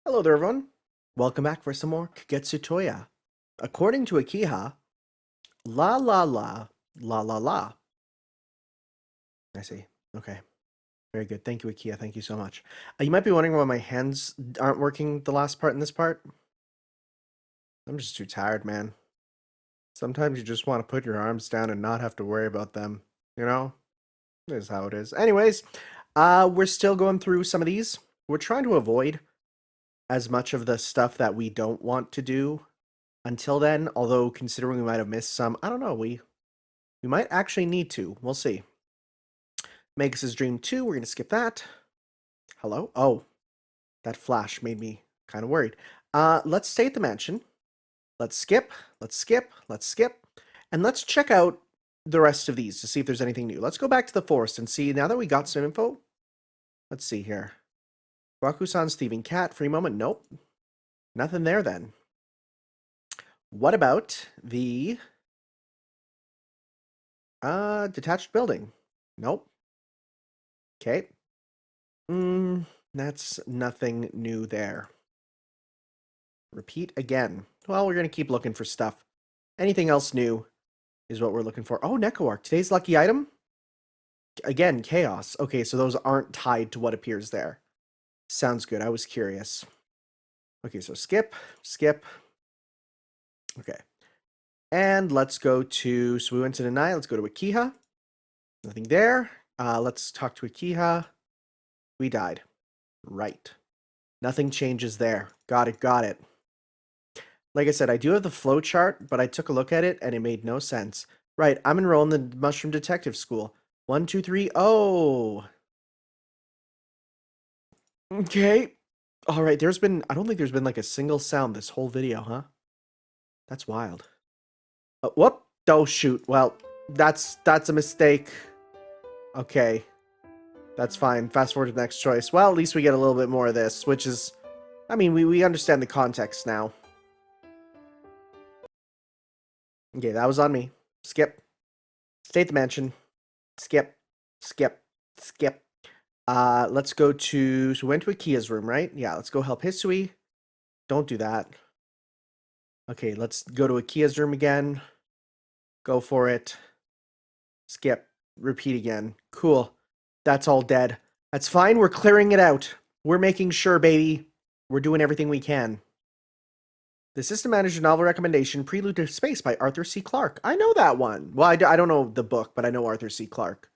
Hello there, everyone. Welcome back for some more Kagetsu Tohya. According to Akiha, la la la, la la la. I see. Okay. Very good. Thank you, Akiha. Thank you so much. You might be wondering why my hands aren't working the last part in this part. I'm just too tired, man. Sometimes you just want to put your arms down and not have to worry about them. You know? This is how it is. Anyways, we're still going through some of these. We're trying to avoid as much of the stuff that we don't want to do until then, although considering we might have missed some, I don't know, we might actually need to. We'll see. Megs' Dream 2, we're going to skip that. Hello? Oh, that flash made me kind of worried. Let's stay at the mansion. Let's skip, and let's check out the rest of these to see if there's anything new. Let's go back to the forest and see, now that we got some info, let's see here. Raku-san's thieving cat, free moment, nope. Nothing there then. What about the detached building? Nope. Okay. That's nothing new there. Repeat again. Well, we're going to keep looking for stuff. Anything else new is what we're looking for. Oh, Neko Arc. Today's lucky item? Again, chaos. Okay, so those aren't tied to what appears there. Sounds good. I was curious. Okay, so skip. Okay. And let's go to, so we went to Deny. Let's go to Akiha. Nothing there. Let's talk to Akiha. We died. Right. Nothing changes there. Got it. Like I said, I do have the flowchart, but I took a look at it and it made no sense. Right, I'm enrolled in the Mushroom Detective School. 1, 2, 3, oh! Okay. Alright, I don't think there's been like a single sound this whole video, huh? That's wild. Whoop! Oh, shoot. Well, that's a mistake. Okay. That's fine. Fast forward to the next choice. Well, at least we get a little bit more of this, which is... I mean, we understand the context now. Okay, that was on me. Skip. Stay at the mansion. Skip. Let's go to... So we went to Akiha's room, right? Yeah, let's go help Hisui. Don't do that. Okay, let's go to Akiha's room again. Go for it. Skip. Repeat again. Cool. That's all dead. That's fine. We're clearing it out. We're making sure, baby. We're doing everything we can. The System Manager novel recommendation, Prelude to Space by Arthur C. Clarke. I know that one. Well, I don't know the book, but I know Arthur C. Clarke.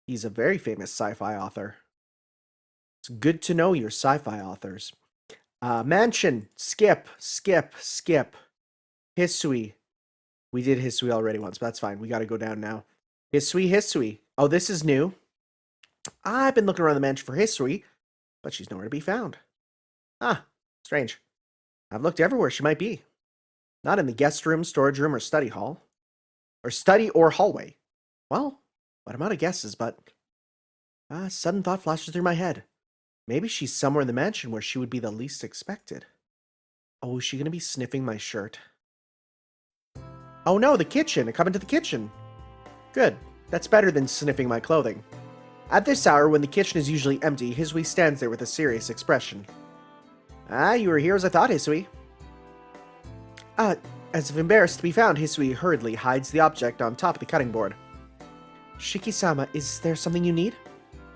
He's a very famous sci-fi author. It's good to know your sci-fi authors. Mansion. Skip. Hisui. We did Hisui already once, but that's fine. We got to go down now. Hisui. Oh, this is new. I've been looking around the mansion for Hisui, but she's nowhere to be found. Ah, strange. I've looked everywhere she might be. Not in the guest room, storage room, or study hall. Or study or hallway. Well, what I'm out of guesses, but... a sudden thought flashes through my head. Maybe she's somewhere in the mansion where she would be the least expected. Oh, is she going to be sniffing my shirt? Oh no, the kitchen! I come into the kitchen! Good. That's better than sniffing my clothing. At this hour, when the kitchen is usually empty, Hisui stands there with a serious expression. Ah, you were here as I thought, Hisui. As if embarrassed to be found, Hisui hurriedly hides the object on top of the cutting board. Shiki-sama, is there something you need?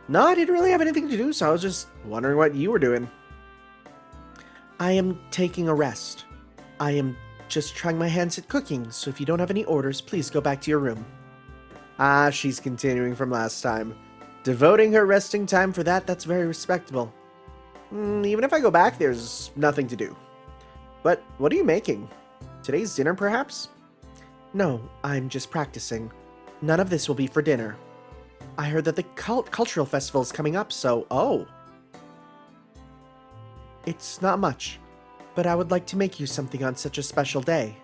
No, I didn't really have anything to do, so I was just wondering what you were doing. I am taking a rest. I am just trying my hands at cooking, so if you don't have any orders, please go back to your room. Ah, she's continuing from last time. Devoting her resting time for that, that's very respectable. Even if I go back, there's nothing to do. But what are you making? Today's dinner, perhaps? No, I'm just practicing. None of this will be for dinner. I heard that the cultural festival is coming up, so... Oh. It's not much, but I would like to make you something on such a special day.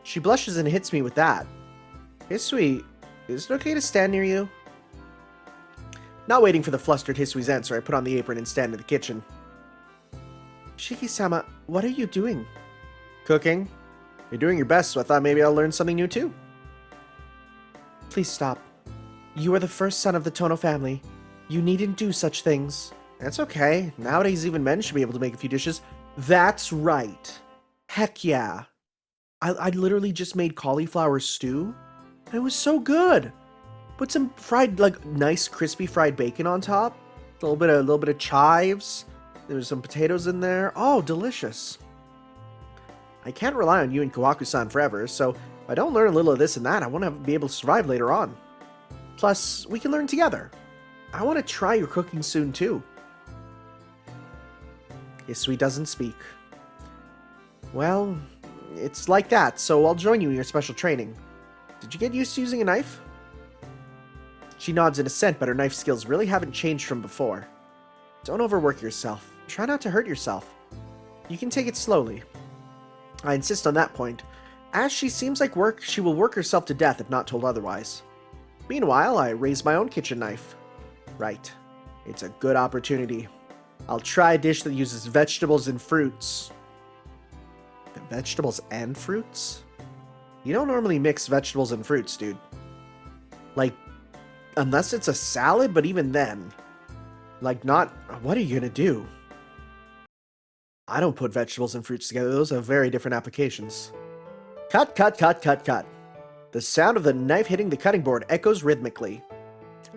She blushes and hits me with that. Hisui, is it okay to stand near you? Not waiting for the flustered Hisui's answer, I put on the apron and stand in the kitchen. Shiki-sama, what are you doing? Cooking. You're doing your best, so I thought maybe I'll learn something new too. Please stop. You are the first son of the Tono family. You needn't do such things. That's okay. Nowadays, even men should be able to make a few dishes. That's right. Heck yeah. I literally just made cauliflower stew, and it was so good. Put some fried, like, nice crispy fried bacon on top. A little bit of chives. There was some potatoes in there. Oh, delicious. I can't rely on you and Kawaku-san forever, so if I don't learn a little of this and that, I want to be able to survive later on. Plus, we can learn together. I want to try your cooking soon, too. Hisui doesn't speak. Well, it's like that, so I'll join you in your special training. Did you get used to using a knife? She nods in assent, but her knife skills really haven't changed from before. Don't overwork yourself. Try not to hurt yourself. You can take it slowly. I insist on that point, as she seems like she will work herself to death if not told otherwise. Meanwhile, I raise my own kitchen knife. Right. It's a good opportunity. I'll try a dish that uses vegetables and fruits. Vegetables and fruits? You don't normally mix vegetables and fruits, dude. Like, unless it's a salad, but even then. Like, not... What are you gonna do? I don't put vegetables and fruits together. Those have very different applications. Cut, cut, cut, cut, cut. The sound of the knife hitting the cutting board echoes rhythmically.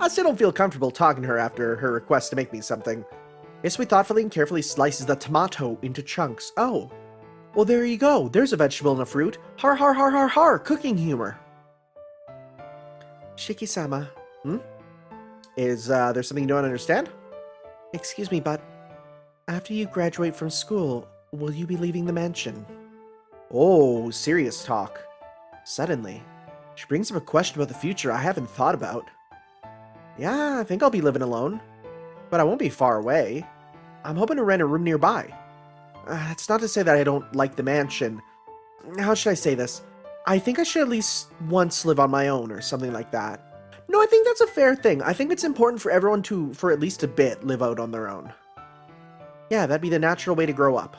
I still don't feel comfortable talking to her after her request to make me something. Hisui thoughtfully and carefully slices the tomato into chunks. Oh. Well, there you go. There's a vegetable and a fruit. Har har har har har. Cooking humor. Shiki-sama. Is there something you don't understand? Excuse me, but after you graduate from school, will you be leaving the mansion? Oh, serious talk. Suddenly, she brings up a question about the future I haven't thought about. Yeah, I think I'll be living alone. But I won't be far away. I'm hoping to rent a room nearby. That's not to say that I don't like the mansion. How should I say this? I think I should at least once live on my own or something like that. No, I think that's a fair thing. I think it's important for everyone to, for at least a bit, live out on their own. Yeah, that'd be the natural way to grow up.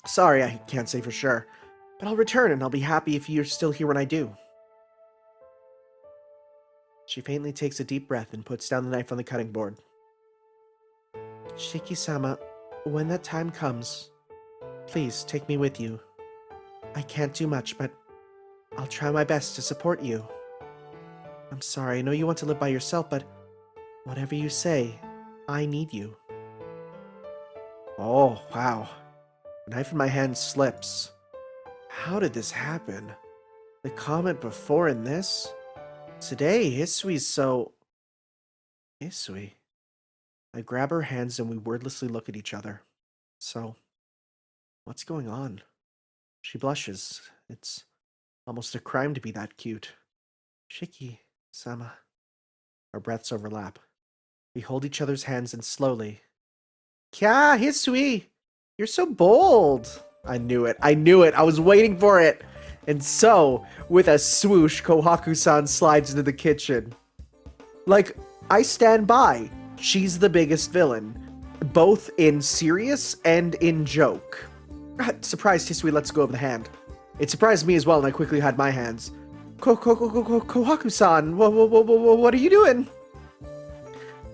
Sorry, I can't say for sure. But I'll return and I'll be happy if you're still here when I do. She faintly takes a deep breath and puts down the knife on the cutting board. Shiki-sama, when that time comes, please take me with you. I can't do much, but I'll try my best to support you. I'm sorry, I know you want to live by yourself, but whatever you say, I need you. Oh, wow. The knife in my hand slips. How did this happen? The comment before and this? Today, Hisui's so... Hisui. I grab her hands and we wordlessly look at each other. So, what's going on? She blushes. It's almost a crime to be that cute. Shiki-sama. Our breaths overlap. We hold each other's hands and slowly... Kya, Hisui! You're so bold! I knew it. I knew it. I was waiting for it. And so, with a swoosh, Kohaku-san slides into the kitchen. Like, I stand by. She's the biggest villain, both in serious and in joke. Surprised Hisui lets go of the hand. It surprised me as well, and I quickly had my hands. Kohaku-san, what are you doing?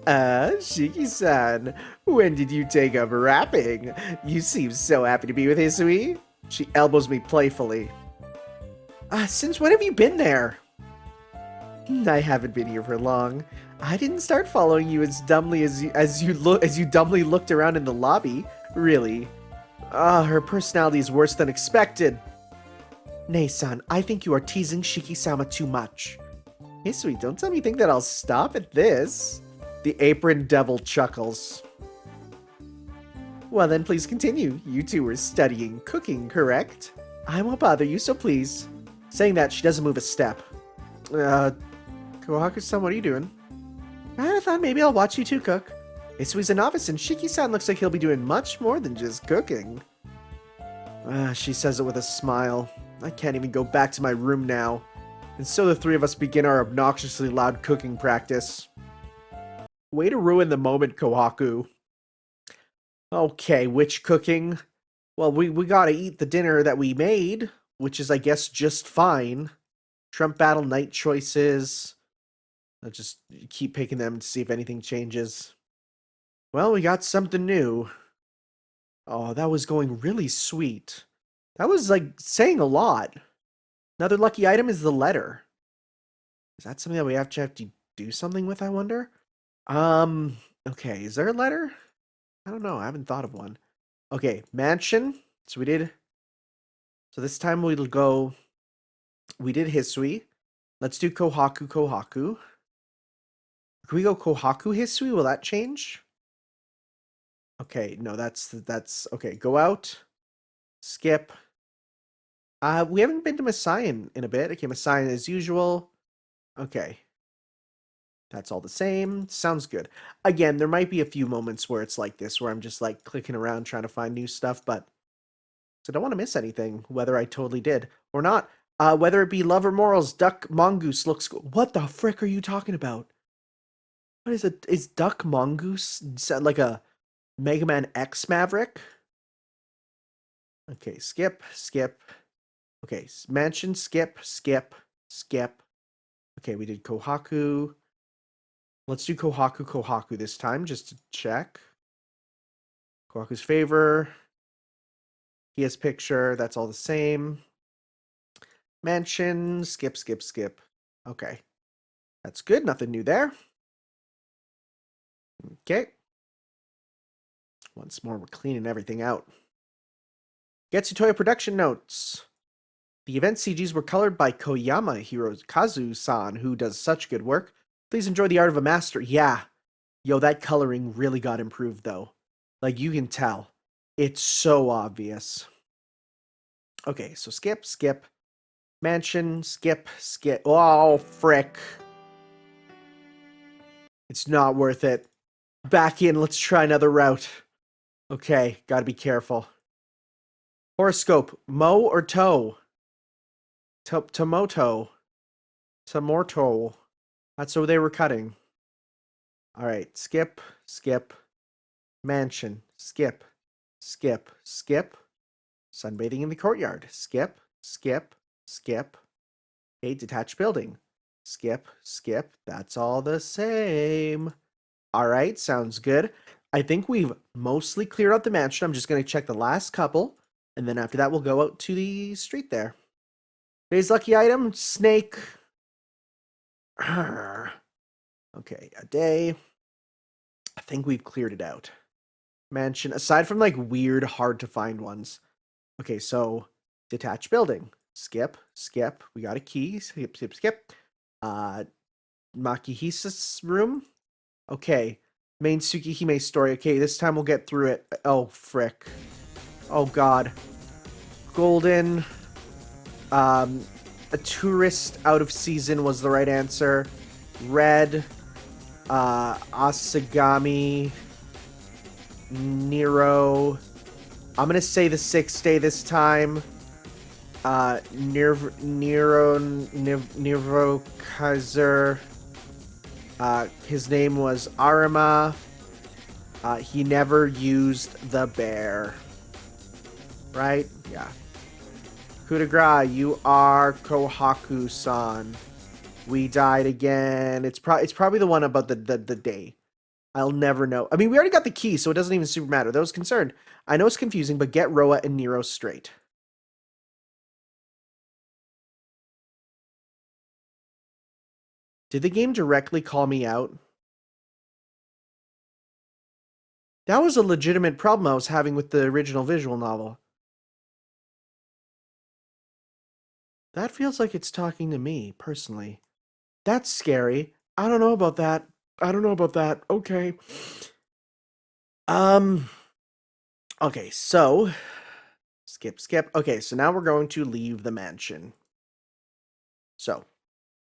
Shiki-san, when did you take up rapping? You seem so happy to be with Hisui. She elbows me playfully. Since when have you been there? I haven't been here for long. I didn't start following you as dumbly as you dumbly looked around in the lobby. Really. Her personality is worse than expected. Nei-san, I think you are teasing Shiki-sama too much. Hisui, don't tell me you think that I'll stop at this. The apron devil chuckles. Well then, please continue. You two were studying cooking, correct? I won't bother you, so please. Saying that, she doesn't move a step. Kohaku-san, what are you doing? I thought maybe I'll watch you two cook. Hisui's a novice, and Shiki-san looks like he'll be doing much more than just cooking. She says it with a smile. I can't even go back to my room now. And so the three of us begin our obnoxiously loud cooking practice. Way to ruin the moment, Kohaku. Okay, which cooking? Well, we gotta eat the dinner that we made, which is, I guess, just fine. Trump battle night choices. I'll just keep picking them to see if anything changes. Well, we got something new. Oh, that was going really sweet. That was like saying a lot. Another lucky item is the letter. Is that something that we have to do something with, I wonder? Okay, is there a letter? I don't know. I haven't thought of one. Okay, mansion. So we did. So this time we'll go. We did Hisui. Let's do Kohaku Kohaku. Can we go Kohaku Hisui? Will that change? Okay, no, that's okay. Go out. Skip. We haven't been to Messiah in a bit. Okay, Messiah as usual. Okay. That's all the same. Sounds good. Again, there might be a few moments where it's like this, where I'm just like clicking around trying to find new stuff, but so I don't want to miss anything, whether I totally did or not. Whether it be love or morals, Duck Mongoose looks cool. What the frick are you talking about? What is it? Is Duck Mongoose like a Mega Man X Maverick? Okay, skip, skip. Okay, mansion, skip, skip, skip. Okay, we did Kohaku. Let's do Kohaku Kohaku this time, just to check. Kohaku's favor. He has picture. That's all the same. Mansion. Skip, skip, skip. Okay. That's good. Nothing new there. Okay. Once more, we're cleaning everything out. Kagetsu Tohya production notes. The event CGs were colored by Koyama Hirokazu-san, who does such good work. Please enjoy the art of a master. Yeah. Yo, that coloring really got improved, though. Like, you can tell. It's so obvious. Okay, so skip, skip. Mansion, skip, skip. Oh, frick. It's not worth it. Back in, let's try another route. Okay, gotta be careful. Horoscope, Mo or Toe? Tomoto. Tomorto. That's what they were cutting. Alright, skip, skip. Mansion, skip, skip, skip. Sunbathing in the courtyard, skip, skip, skip. Okay, detached building. Skip, skip. That's all the same. All right, sounds good. I think we've mostly cleared out the mansion. I'm just going to check the last couple, and then after that, we'll go out to the street there. Today's lucky item, snake. Okay, a day. I think we've cleared it out. Mansion, aside from like weird, hard to find ones. Okay, so detached building. Skip, skip. We got a key. Skip, skip, skip. Makihisa's room. Okay. Main Tsukihime story. Okay, this time we'll get through it. Oh, frick. Oh, God. Golden. A tourist out of season was the right answer. Red. Asagami. Nero. I'm going to say the 6th day this time. Nero Kaizer. His name was Arima. He never used the bear. Right? Yeah. Coup de grace, you are Kohaku-san. We died again. It's probably the one about the day. I'll never know. I mean, we already got the key, so it doesn't even super matter. That was concerned. I know it's confusing, but get Roa and Nero straight. Did the game directly call me out? That was a legitimate problem I was having with the original visual novel. That feels like it's talking to me, personally. That's scary. I don't know about that. I don't know about that. Okay. Okay, so skip, skip. Okay, so now we're going to leave the mansion. So,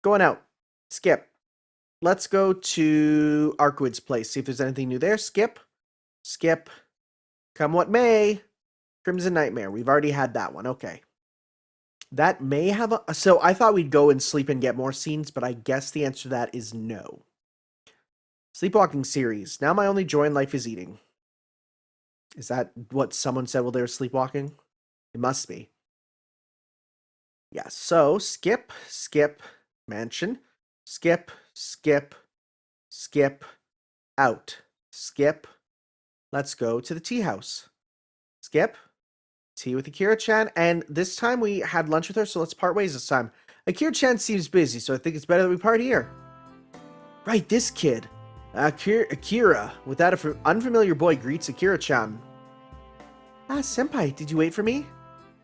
going out. Skip. Let's go to Arkwood's place. See if there's anything new there. Skip. Skip. Come what may. Crimson Nightmare. We've already had that one. Okay. That may have a... So I thought we'd go and sleep and get more scenes, but I guess the answer to that is no. Sleepwalking series. Now my only joy in life is eating. Is that what someone said while they were sleepwalking? It must be. Yeah, so skip, skip, mansion. Skip, skip, skip, out. Skip. Let's go to the tea house. Skip. Tea with Akira-chan. And this time we had lunch with her, so let's part ways this time. Akira-chan seems busy, so I think it's better that we part here. Right, this kid. Akira, with that unfamiliar boy, greets Akira-chan. Ah, senpai, did you wait for me?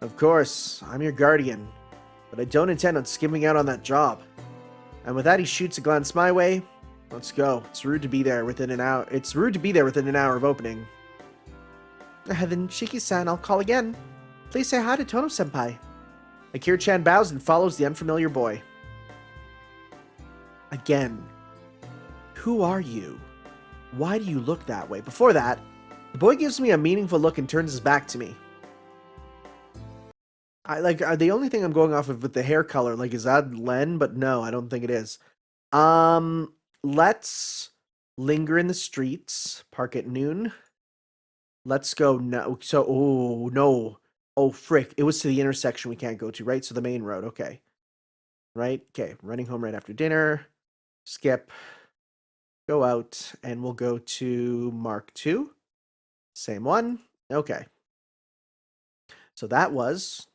Of course, I'm your guardian, but I don't intend on skipping out on that job. And with that, he shoots a glance my way. Let's go. It's rude to be there within an hour. It's rude to be there within an hour of opening. Then, Shiki-san, I'll call again. Please say hi to Tono-senpai. Akira-chan bows and follows the unfamiliar boy. Again. Who are you? Why do you look that way? Before that, the boy gives me a meaningful look and turns his back to me. The only thing I'm going off of with the hair color, is that Len? But no, I don't think it is. Let's linger in the streets. Park at noon. Let's go now. So, oh, no. Oh, frick. It was to the intersection we can't go to, right? So the main road. Okay. Right? Okay. Running home right after dinner. Skip. Go out. And we'll go to Mark 2. Same one. Okay. So that was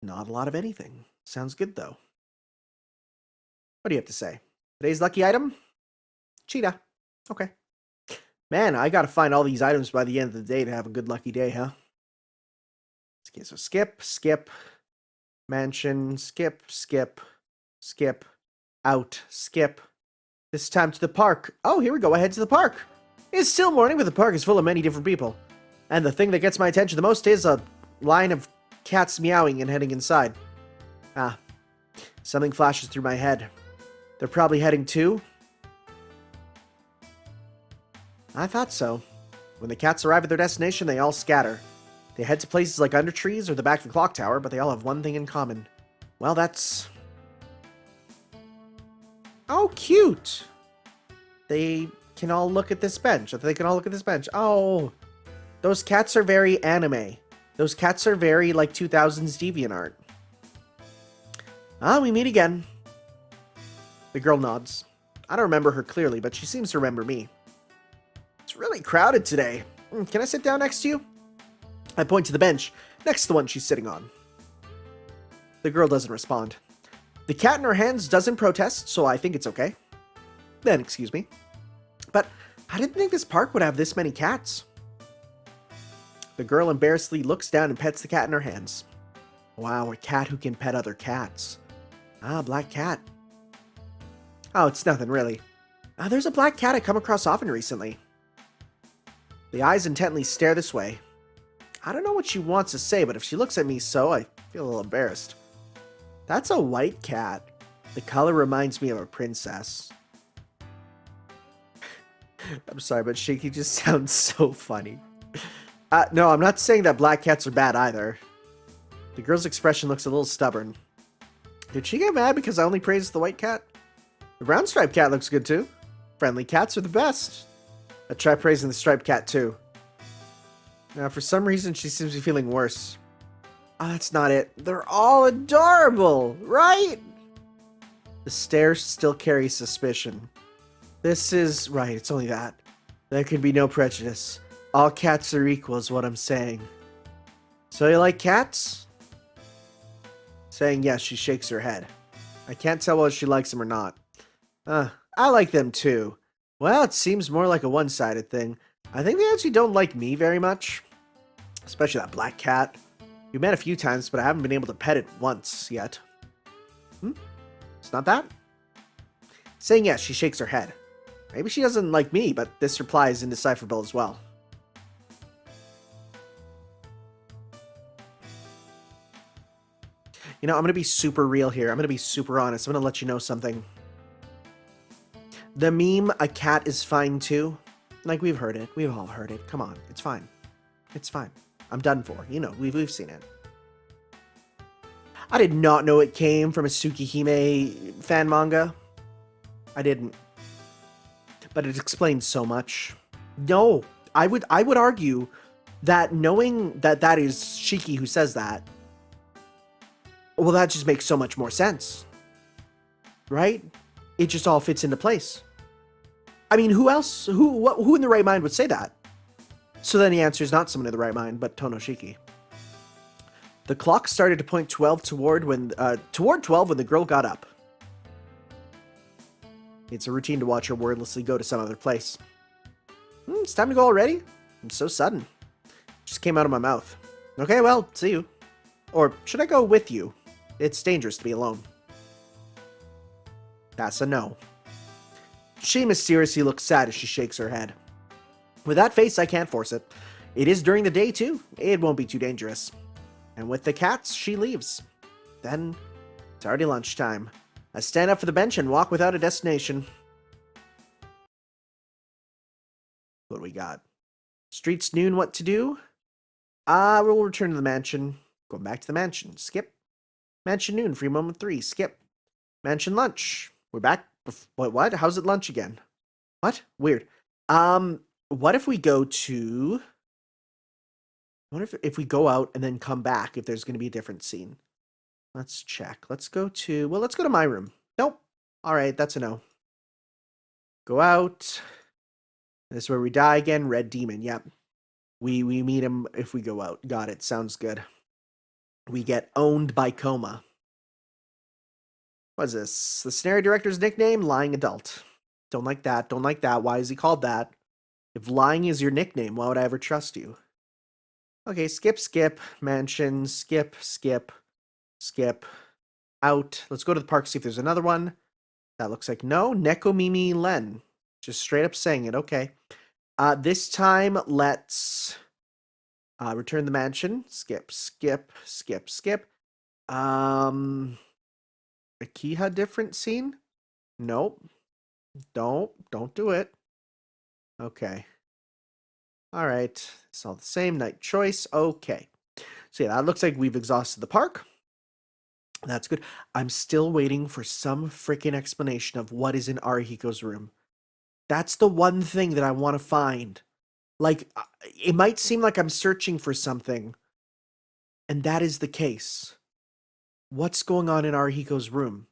not a lot of anything. Sounds good, though. What do you have to say? Today's lucky item? Cheetah. Okay. Man, I gotta find all these items by the end of the day to have a good lucky day, huh? Okay, so skip, mansion, skip, out, skip. This time to the park. Oh, here we go, I head to the park. It's still morning, but the park is full of many different people. And the thing that gets my attention the most is a line of cats meowing and heading inside. Ah, something flashes through my head. They're probably heading to... I thought so. When the cats arrive at their destination, they all scatter. They head to places like under trees or the back of the clock tower, but they all have one thing in common. Well, that's... Oh, cute! They can all look at this bench. They can all look at this bench. Oh, those cats are very anime. Those cats are very, 2000s DeviantArt. Ah, we meet again. The girl nods. I don't remember her clearly, but she seems to remember me. It's really crowded today. Can I sit down next to you? I point to the bench, next to the one she's sitting on. The girl doesn't respond. The cat in her hands doesn't protest, so I think it's okay. Then, excuse me. But I didn't think this park would have this many cats. The girl embarrassedly looks down and pets the cat in her hands. Wow, a cat who can pet other cats. Ah, black cat. Oh, it's nothing, really. There's a black cat I come across often recently. The eyes intently stare this way. I don't know what she wants to say, but if she looks at me so, I feel a little embarrassed. That's a white cat. The color reminds me of a princess. I'm sorry, but Shaky just sounds so funny. No, I'm not saying that black cats are bad either. The girl's expression looks a little stubborn. Did she get mad because I only praised the white cat? The brown striped cat looks good too. Friendly cats are the best. I try praising the striped cat too. Now, for some reason, she seems to be feeling worse. Oh, that's not it. They're all adorable, right? The stare still carries suspicion. This is... Right, it's only that. There can be no prejudice. All cats are equal is what I'm saying. So you like cats? Saying yes, she shakes her head. I can't tell whether she likes them or not. I like them too. Well, it seems more like a one-sided thing. I think they actually don't like me very much. Especially that black cat. We met a few times, but I haven't been able to pet it once yet. It's not that? Saying yes, she shakes her head. Maybe she doesn't like me, but this reply is indecipherable as well. You know, I'm going to be super real here. I'm going to be super honest. I'm going to let you know something. The meme, a cat is fine too. We've heard it. We've all heard it. Come on. It's fine. It's fine. I'm done for. You know, we've seen it. I did not know it came from a Tsukihime fan manga. I didn't. But it explains so much. No, I would argue that knowing that that is Shiki who says that, well, that just makes so much more sense. Right? It just all fits into place. I mean, who else? Who in the right mind would say that? So then the answer is not someone in the right mind, but Tonoshiki. The clock started to point 12 toward 12 when the girl got up. It's a routine to watch her wordlessly go to some other place. It's time to go already? It's so sudden. Just came out of my mouth. Okay, well, see you. Or should I go with you? It's dangerous to be alone. That's a no. She mysteriously looks sad as she shakes her head. With that face, I can't force it. It is during the day, too. It won't be too dangerous. And with the cats, she leaves. Then, it's already lunchtime. I stand up for the bench and walk without a destination. What do we got? Streets noon, what to do? We'll return to the mansion. Going back to the mansion. Skip. Mansion noon, free moment 3. Skip. Mansion lunch. We're back. What? How's it lunch again? What? Weird. What if we go to... I wonder if we go out and then come back, if there's going to be a different scene. Let's check. Let's go to... Well, let's go to my room. Nope. All right, that's a no. Go out. This is where we die again. Red Demon. Yep. We meet him if we go out. Got it. Sounds good. We get owned by Coma. What is this? The scenario director's nickname? Lying Adult. Don't like that. Don't like that. Why is he called that? If lying is your nickname, why would I ever trust you? Okay, skip, skip. Mansion. Skip, skip. Skip. Out. Let's go to the park, see if there's another one. That looks like no. Nekomimi Len. Just straight up saying it. Okay. This time, let's return the mansion. Skip, skip, skip, skip. A Kiha different scene? Nope. Don't do it. Okay. All right. It's all the same. Night choice. Okay. So yeah, that looks like we've exhausted the park. That's good. I'm still waiting for some freaking explanation of what is in Arihiko's room. That's the one thing that I want to find. Like, it might seem like I'm searching for something, and that is the case. What's going on in Arihiko's room?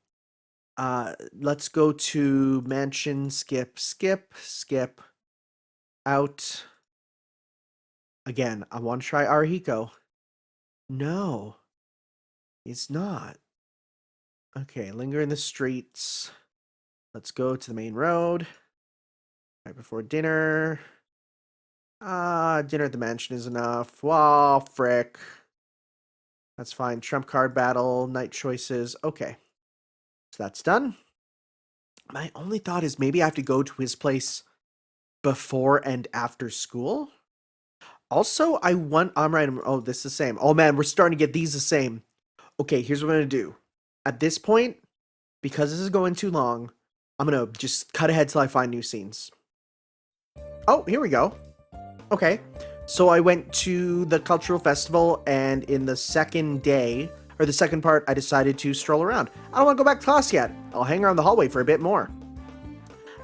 Let's go to mansion, skip, skip, skip, out. Again, I want to try Arihiko. No, it's not. Okay, linger in the streets. Let's go to the main road. Right before dinner. Dinner at the mansion is enough. Wow, frick. That's fine. Trump card battle, night choices. Okay. So that's done. My only thought is maybe I have to go to his place before and after school. Also, I'm right. Oh, this is the same. Oh man, we're starting to get these the same. Okay, here's what I'm going to do. At this point, because this is going too long, I'm going to just cut ahead till I find new scenes. Oh, here we go. Okay. So I went to the cultural festival, and in the second day, or the second part, I decided to stroll around. I don't want to go back to class yet. I'll hang around the hallway for a bit more.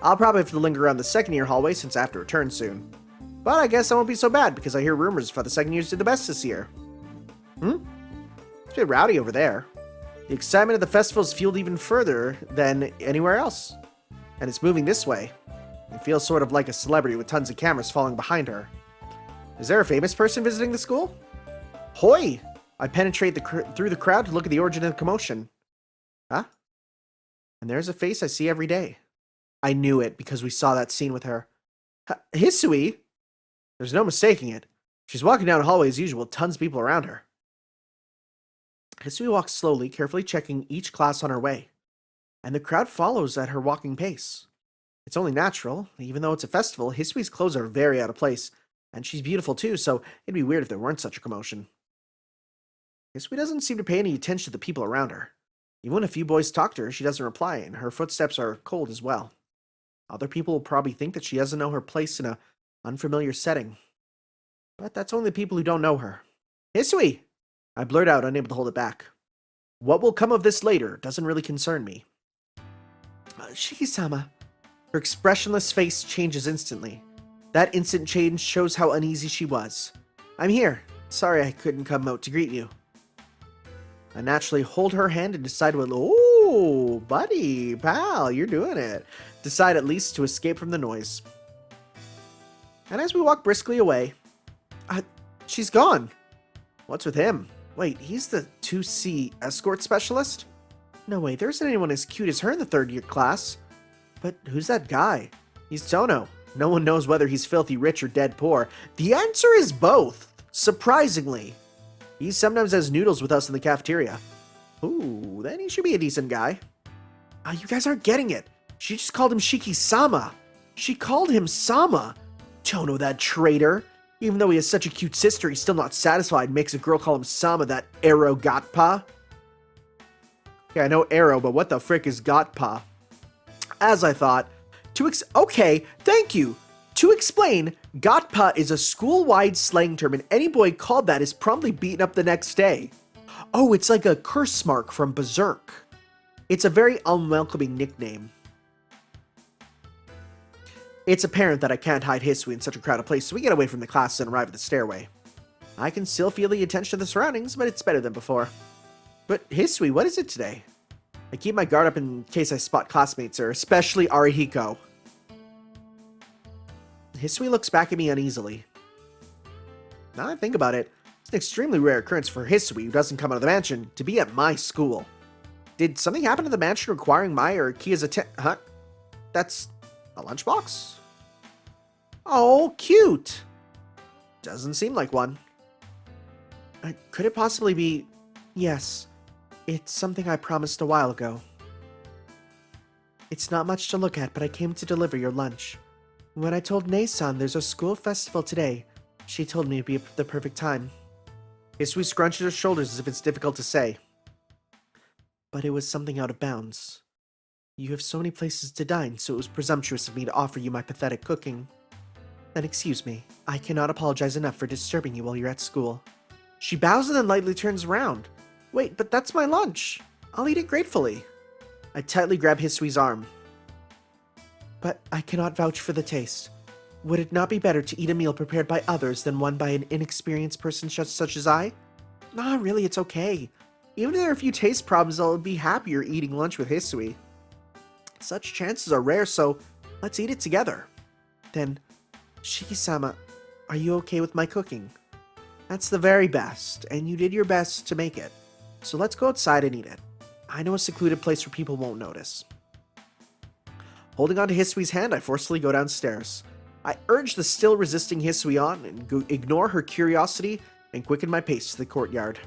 I'll probably have to linger around the second year hallway since I have to return soon. But I guess I won't be so bad because I hear rumors about the second years did the best this year. It's a bit rowdy over there. The excitement of the festival is fueled even further than anywhere else. And it's moving this way. It feels sort of like a celebrity with tons of cameras following behind her. Is there a famous person visiting the school? Hoi! I penetrate through the crowd to look at the origin of the commotion. Huh? And there's a face I see every day. I knew it because we saw that scene with her. Hisui? There's no mistaking it. She's walking down the hallway as usual, tons of people around her. Hisui walks slowly, carefully checking each class on her way. And the crowd follows at her walking pace. It's only natural. Even though it's a festival, Hisui's clothes are very out of place. And she's beautiful too, so it'd be weird if there weren't such a commotion. Hisui doesn't seem to pay any attention to the people around her. Even when a few boys talk to her, she doesn't reply, and her footsteps are cold as well. Other people will probably think that she doesn't know her place in an unfamiliar setting. But that's only people who don't know her. Hisui! I blurt out, unable to hold it back. What will come of this later doesn't really concern me. Shiki-sama. Her expressionless face changes instantly. That instant change shows how uneasy she was. I'm here. Sorry I couldn't come out to greet you. I naturally hold her hand and decide what... Oh, buddy, pal, you're doing it. Decide at least to escape from the noise. And as we walk briskly away, She's gone. What's with him? Wait, he's the 2C escort specialist? No way, there isn't anyone as cute as her in the 3rd year class. But who's that guy? He's Tono. No one knows whether he's filthy rich or dead poor. The answer is both, surprisingly. He sometimes has noodles with us in the cafeteria. Ooh, then he should be a decent guy. You guys aren't getting it. She just called him Shiki-sama. She called him Sama. Tono, that traitor. Even though he has such a cute sister, he's still not satisfied. Makes a girl call him Sama, that arrow gotpa. Yeah, I know arrow, but what the frick is gotpa? As I thought, okay, thank you. To explain, gotpa is a school-wide slang term, and any boy called that is promptly beaten up the next day. Oh, it's like a curse mark from Berserk. It's a very unwelcoming nickname. It's apparent that I can't hide Hisui in such a crowded place, so we get away from the class and arrive at the stairway. I can still feel the attention of the surroundings, but it's better than before. But Hisui, what is it today? I keep my guard up in case I spot classmates, or especially Arihiko. Hisui looks back at me uneasily. Now that I think about it, it's an extremely rare occurrence for Hisui, who doesn't come out of the mansion, to be at my school. Did something happen to the mansion requiring my or Kia's Huh? That's a lunchbox? Oh, cute! Doesn't seem like one. Could it possibly be... Yes. It's something I promised a while ago. It's not much to look at, but I came to deliver your lunch. When I told Nei-san there's a school festival today, she told me it'd be the perfect time. Hisui scrunches her shoulders as if it's difficult to say. But it was something out of bounds. You have so many places to dine, so it was presumptuous of me to offer you my pathetic cooking. Then excuse me, I cannot apologize enough for disturbing you while you're at school. She bows and then lightly turns around. Wait, but that's my lunch. I'll eat it gratefully. I tightly grab Hisui's arm. But I cannot vouch for the taste. Would it not be better to eat a meal prepared by others than one by an inexperienced person such as I? Nah, really, it's okay. Even if there are a few taste problems, I'll be happier eating lunch with Hisui. Such chances are rare, so let's eat it together. Then, Shiki-sama, are you okay with my cooking? That's the very best, and you did your best to make it. So let's go outside and eat it. I know a secluded place where people won't notice. Holding on to Hisui's hand, I forcefully go downstairs. I urge the still resisting Hisui on and ignore her curiosity and quicken my pace to the courtyard.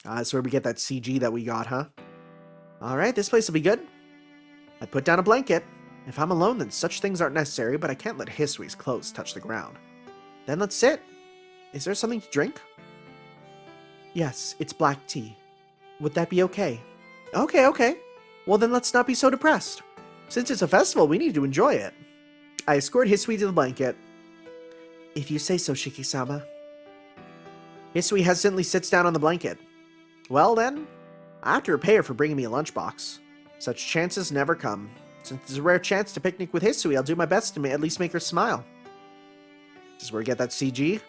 That's where we get that CG that we got, huh? Alright, this place will be good. I put down a blanket. If I'm alone, then such things aren't necessary, but I can't let Hisui's clothes touch the ground. Then let's sit. Is there something to drink? Yes, it's black tea. Would that be okay? Okay. Well, then let's not be so depressed. Since it's a festival, we need to enjoy it. I escort Hisui to the blanket. If you say so, Shiki-sama. Hisui hesitantly sits down on the blanket. Well then, I have to repay her for bringing me a lunchbox. Such chances never come. Since it's a rare chance to picnic with Hisui, I'll do my best to at least make her smile. This is where we get that CG.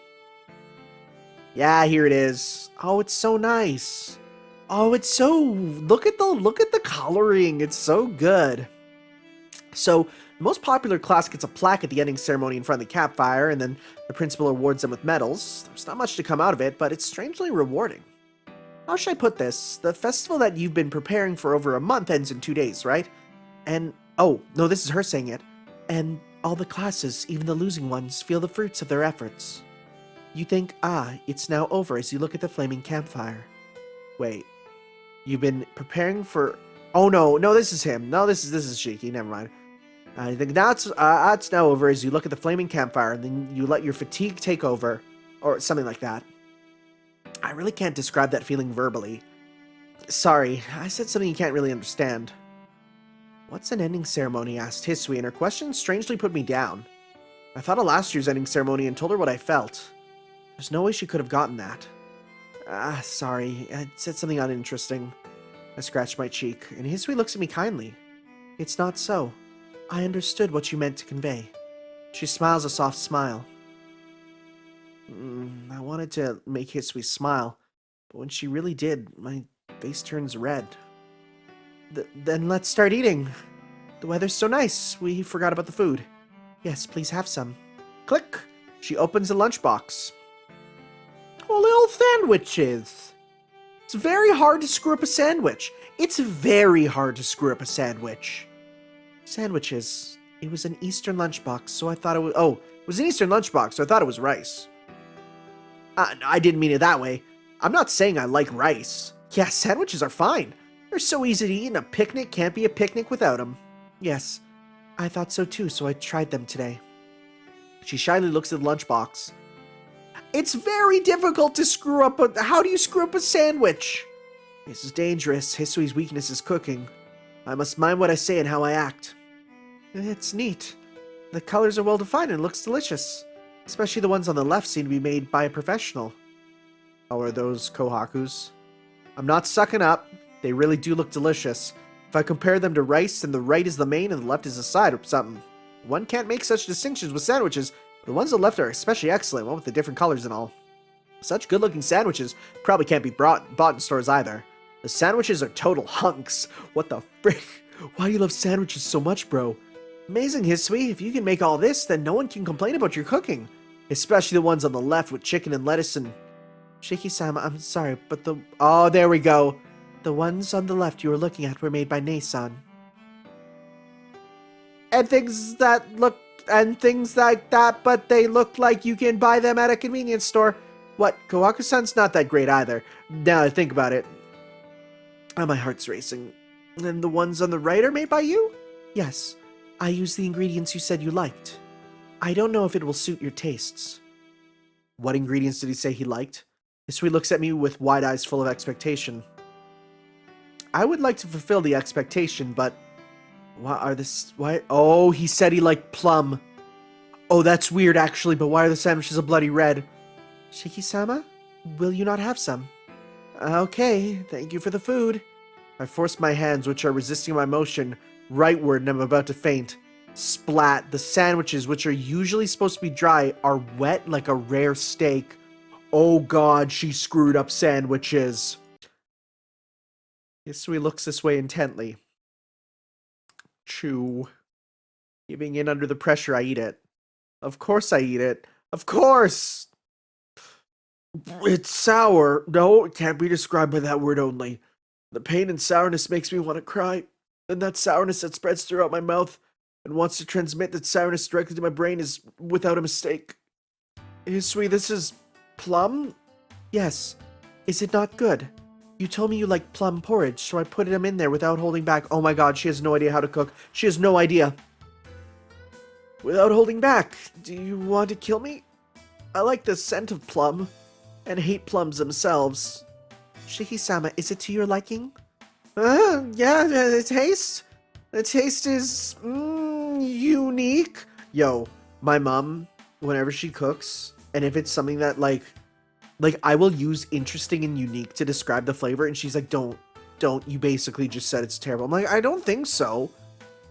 Yeah, here it is. Oh, it's so nice. Oh, it's so... Look at the coloring. It's so good. So, the most popular class gets a plaque at the ending ceremony in front of the campfire, and then the principal awards them with medals. There's not much to come out of it, but it's strangely rewarding. How should I put this? The festival that you've been preparing for over a month ends in 2 days, right? And, oh, no, this is her saying it. And all the classes, even the losing ones, feel the fruits of their efforts. You think, it's now over as you look at the flaming campfire. Wait, you've been preparing for... Oh, no, this is him. No, this is Shiki, never mind. I think now it's now over as you look at the flaming campfire, and then you let your fatigue take over, or something like that. I really can't describe that feeling verbally. Sorry, I said something you can't really understand. What's an ending ceremony? Asked Hisui, and her question strangely put me down. I thought of last year's ending ceremony and told her what I felt. There's no way she could have gotten that. Sorry, I said something uninteresting. I scratched my cheek, and Hisui looks at me kindly. It's not so. I understood what you meant to convey. She smiles a soft smile. I wanted to make Hisui smile, but when she really did, my face turns red. Then let's start eating. The weather's so nice, we forgot about the food. Yes, please have some. Click! She opens a lunchbox. Oh, little sandwiches. It's very hard to screw up a sandwich. It's very hard to screw up a sandwich. Sandwiches. It was an Eastern lunchbox, so I thought it was... Oh, it was an Eastern lunchbox, so I thought it was rice. I didn't mean it that way. I'm not saying I like rice. Yeah, sandwiches are fine. They're so easy to eat, and a picnic can't be a picnic without them. Yes, I thought so too, so I tried them today. She shyly looks at the lunchbox. It's very difficult to screw up a... How do you screw up a sandwich? This is dangerous. Hisui's weakness is cooking. I must mind what I say and how I act. It's neat. The colors are well defined and looks delicious. Especially the ones on the left seem to be made by a professional. How are those kohakus? I'm not sucking up. They really do look delicious. If I compare them to rice, then the right is the main and the left is the side or something. One can't make such distinctions with sandwiches. The ones on the left are especially excellent, one with the different colors and all. Such good-looking sandwiches probably can't be bought in stores either. The sandwiches are total hunks. What the frick? Why do you love sandwiches so much, bro? Amazing, Hisui. If you can make all this, then no one can complain about your cooking. Especially the ones on the left with chicken and lettuce and... Shiki-sama, I'm sorry, but the... Oh, there we go. The ones on the left you were looking at were made by Nei-san. And things like that, but they look like you can buy them at a convenience store. What? Kohaku-san's not that great either. Now I think about it. Oh, my heart's racing. And the ones on the right are made by you? Yes. I used the ingredients you said you liked. I don't know if it will suit your tastes. What ingredients did he say he liked? Hisui looks at me with wide eyes full of expectation. I would like to fulfill the expectation, but... Why? Oh, he said he liked plum. Oh, that's weird, actually, but why are the sandwiches a bloody red? Shiki-sama, will you not have some? Okay, thank you for the food. I force my hands, which are resisting my motion, rightward, and I'm about to faint. Splat. The sandwiches, which are usually supposed to be dry, are wet like a rare steak. Oh god, she screwed up sandwiches. Hisui looks this way intently. Chew. Giving in under the pressure, I eat it. Of course I eat it. Of course! It's sour. No, it can't be described by that word only. The pain and sourness makes me want to cry. And that sourness that spreads throughout my mouth and wants to transmit that sourness directly to my brain is without a mistake. Hisui, this is plum? Yes. Is it not good? You told me you like plum porridge, so I put them in there without holding back. Oh my god, she has no idea how to cook. She has no idea. Without holding back, do you want to kill me? I like the scent of plum, and hate plums themselves. Shiki-sama, is it to your liking? Yeah, the taste is, unique. Yo, my mom, whenever she cooks, and if it's something that, like, I will use interesting and unique to describe the flavor, and she's like, don't, you basically just said it's terrible. I'm like, I don't think so.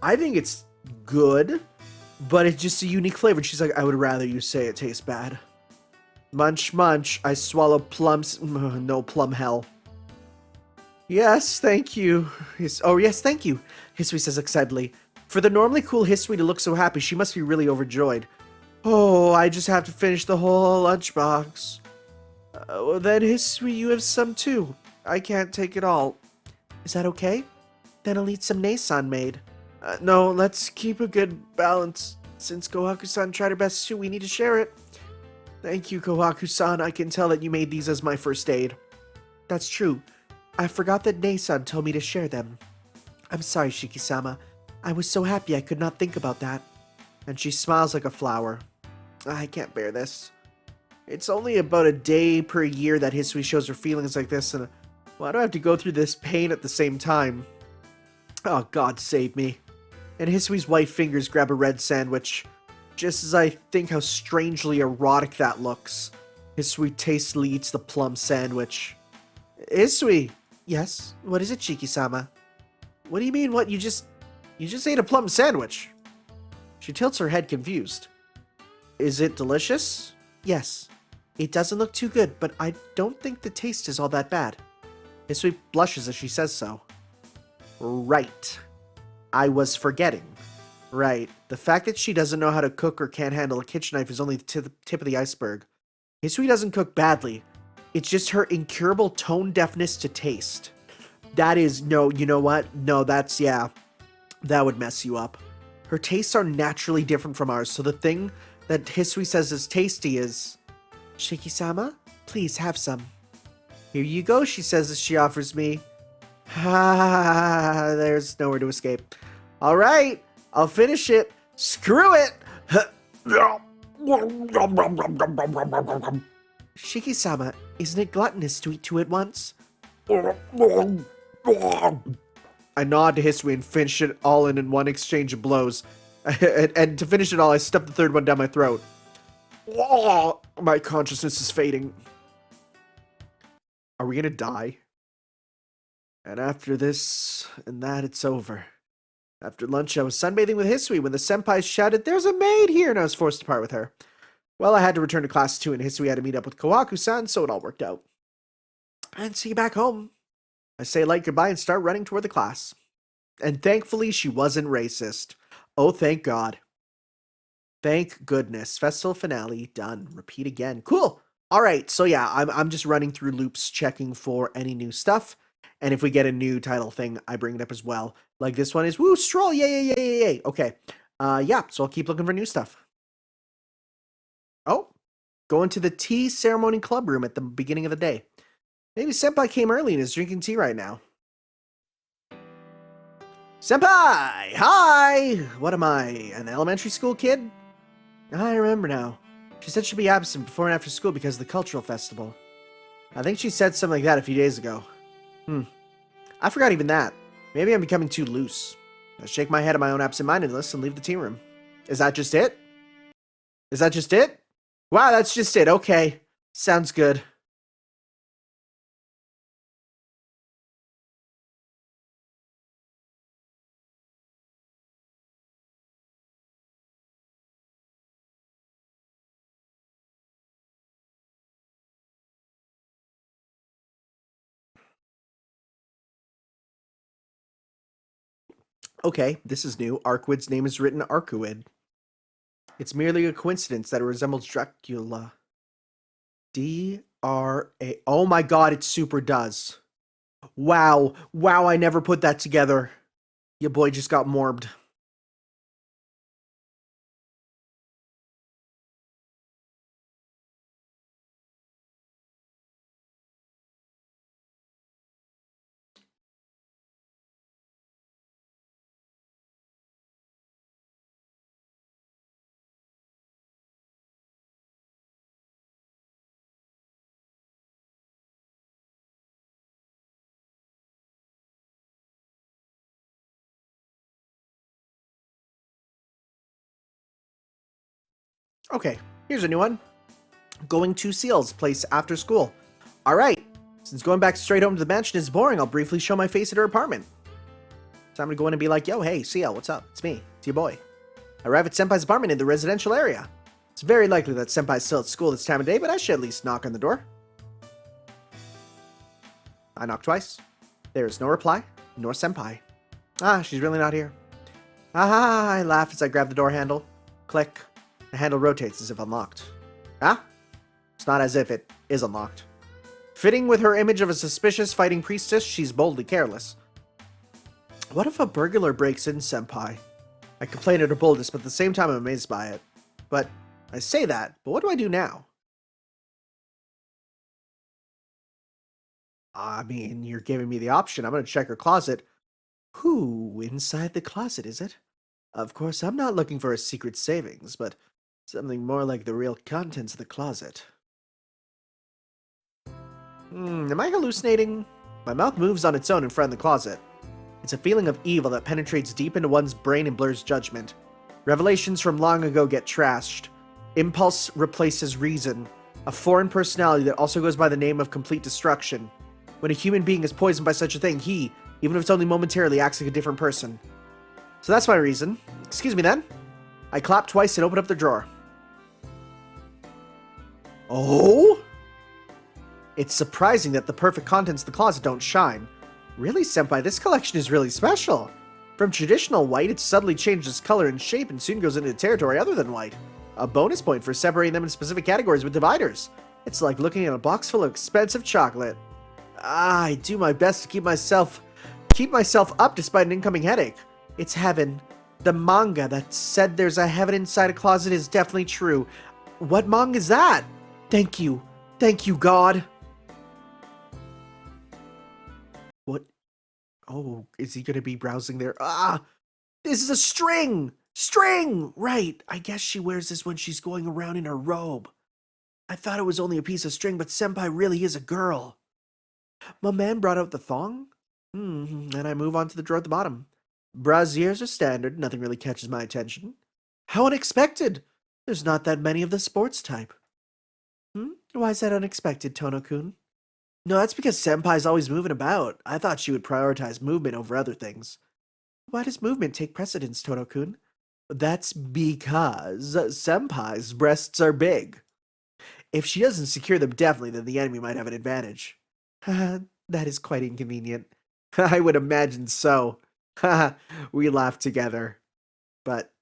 I think it's good, but it's just a unique flavor. And she's like, I would rather you say it tastes bad. Munch, munch, I swallow plums. No plum hell. Yes, thank you. Yes, thank you, Hisui says excitedly. For the normally cool Hisui to look so happy, she must be really overjoyed. Oh, I just have to finish the whole lunchbox. Well then, Hisui, you have some too. I can't take it all. Is that okay? Then I'll eat some Nei-san made. No, let's keep a good balance. Since Kohaku-san tried her best too, we need to share it. Thank you, Kohaku-san. I can tell that you made these as my first aid. That's true. I forgot that Nei-san told me to share them. I'm sorry, Shiki-sama. I was so happy I could not think about that. And she smiles like a flower. I can't bear this. It's only about a day per year that Hisui shows her feelings like this, and why do I have to go through this pain at the same time? Oh, God save me. And Hisui's white fingers grab a red sandwich. Just as I think how strangely erotic that looks, Hisui tastily eats the plum sandwich. Hisui! Yes? What is it, Shiki-sama? What do you mean, what? You just ate a plum sandwich? She tilts her head confused. Is it delicious? Yes. It doesn't look too good, but I don't think the taste is all that bad. Hisui blushes as she says so. Right. I was forgetting. Right. The fact that she doesn't know how to cook or can't handle a kitchen knife is only the tip of the iceberg. Hisui doesn't cook badly. It's just her incurable tone deafness to taste. That is, no, you know what? No, that's, yeah, that would mess you up. Her tastes are naturally different from ours, so the thing that Hisui says is tasty is, Shiki-sama, please have some. Here you go, she says as she offers me. Ha, there's nowhere to escape. All right, I'll finish it. Screw it. Shiki-sama, isn't it gluttonous to eat two at once? I nod to Hisui and finish it all in one exchange of blows. And to finish it all, I stuff the third one down my throat. My consciousness is fading. Are we gonna die? And after this and that, it's over. After lunch, I was sunbathing with Hisui when the senpai shouted, "There's a maid here!" and I was forced to part with her. Well, I had to return to class too, and Hisui had to meet up with Kawaku-san, so it all worked out. And see you back home. I say light goodbye and start running toward the class. And thankfully, she wasn't racist. Oh, thank God. Thank goodness. Festival finale done. Repeat again. Cool. All right. So yeah, I'm just running through loops, checking for any new stuff. And if we get a new title thing, I bring it up as well. Like this one is, woo, stroll, yay. Okay. Yeah, so I'll keep looking for new stuff. Oh, going to the tea ceremony club room at the beginning of the day. Maybe Senpai came early and is drinking tea right now. Senpai! Hi! What am I, an elementary school kid? I remember now. She said she'd be absent before and after school because of the cultural festival. I think she said something like that a few days ago. I forgot even that. Maybe I'm becoming too loose. I shake my head at my own absent-mindedness and leave the tea room. Is that just it? Is that just it? Wow, that's just it. Okay. Sounds good. Okay, this is new. Arkwid's name is written Arkwid. It's merely a coincidence that it resembles Dracula. D-R-A... Oh my god, it super does. Wow, I never put that together. Your boy just got morbed. Okay, here's a new one. Going to Seal's place after school. Alright, since going back straight home to the mansion is boring, I'll briefly show my face at her apartment. So I'm gonna go in and be like, yo, hey, Seal, what's up? It's me, it's your boy. I arrive at Senpai's apartment in the residential area. It's very likely that Senpai's still at school this time of day, but I should at least knock on the door. I knock twice. There is no reply, nor Senpai. Ah, she's really not here. Ah, I laugh as I grab the door handle. Click. The handle rotates as if unlocked. Ah? It's not as if it is unlocked. Fitting with her image of a suspicious fighting priestess, she's boldly careless. What if a burglar breaks in, Senpai? I complain at her boldness, but at the same time I'm amazed by it. But I say that, but what do I do now? I mean, you're giving me the option. I'm going to check her closet. Who inside the closet, is it? Of course, I'm not looking for a secret savings, but something more like the real contents of the closet. Am I hallucinating? My mouth moves on its own in front of the closet. It's a feeling of evil that penetrates deep into one's brain and blurs judgment. Revelations from long ago get trashed. Impulse replaces reason. A foreign personality that also goes by the name of complete destruction. When a human being is poisoned by such a thing, he, even if it's only momentarily, acts like a different person. So that's my reason. Excuse me then. I clap twice and open up the drawer. Oh? It's surprising that the perfect contents of the closet don't shine. Really, Senpai, this collection is really special. From traditional white, it suddenly changes color and shape and soon goes into territory other than white. A bonus point for separating them in specific categories with dividers. It's like looking at a box full of expensive chocolate. I do my best to keep myself up despite an incoming headache. It's heaven. The manga that said there's a heaven inside a closet is definitely true. What manga is that? Thank you. Thank you, God. What? Oh, is he going to be browsing there? Ah! This is a string! String! Right, I guess she wears this when she's going around in her robe. I thought it was only a piece of string, but Senpai really is a girl. My man brought out the thong? And I move on to the drawer at the bottom. Brasiers are standard, nothing really catches my attention. How unexpected! There's not that many of the sports type. Why is that unexpected, Tono-kun? No, that's because Senpai's always moving about. I thought she would prioritize movement over other things. Why does movement take precedence, Tono-kun? That's because Senpai's breasts are big. If she doesn't secure them definitely, then the enemy might have an advantage. That is quite inconvenient. I would imagine so. We laugh together. But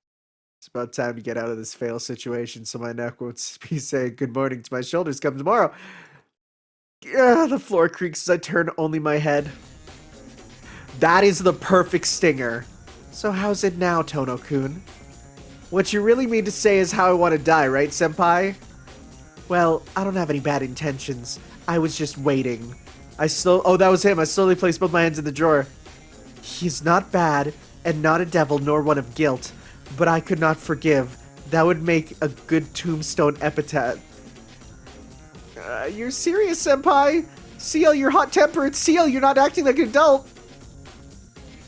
it's about time to get out of this fail situation so my neck won't be saying good morning to my shoulders come tomorrow. The floor creaks as I turn only my head. That is the perfect stinger. So how's it now, Tono-kun? What you really mean to say is how I want to die, right, Senpai? Well, I don't have any bad intentions. I was just waiting. Oh, that was him. I slowly placed both my hands in the drawer. He's not bad, and not a devil, nor one of guilt. But I could not forgive. That would make a good tombstone epitaph. You're serious, Senpai? Seal, you're hot-tempered. Seal, you're not acting like an adult.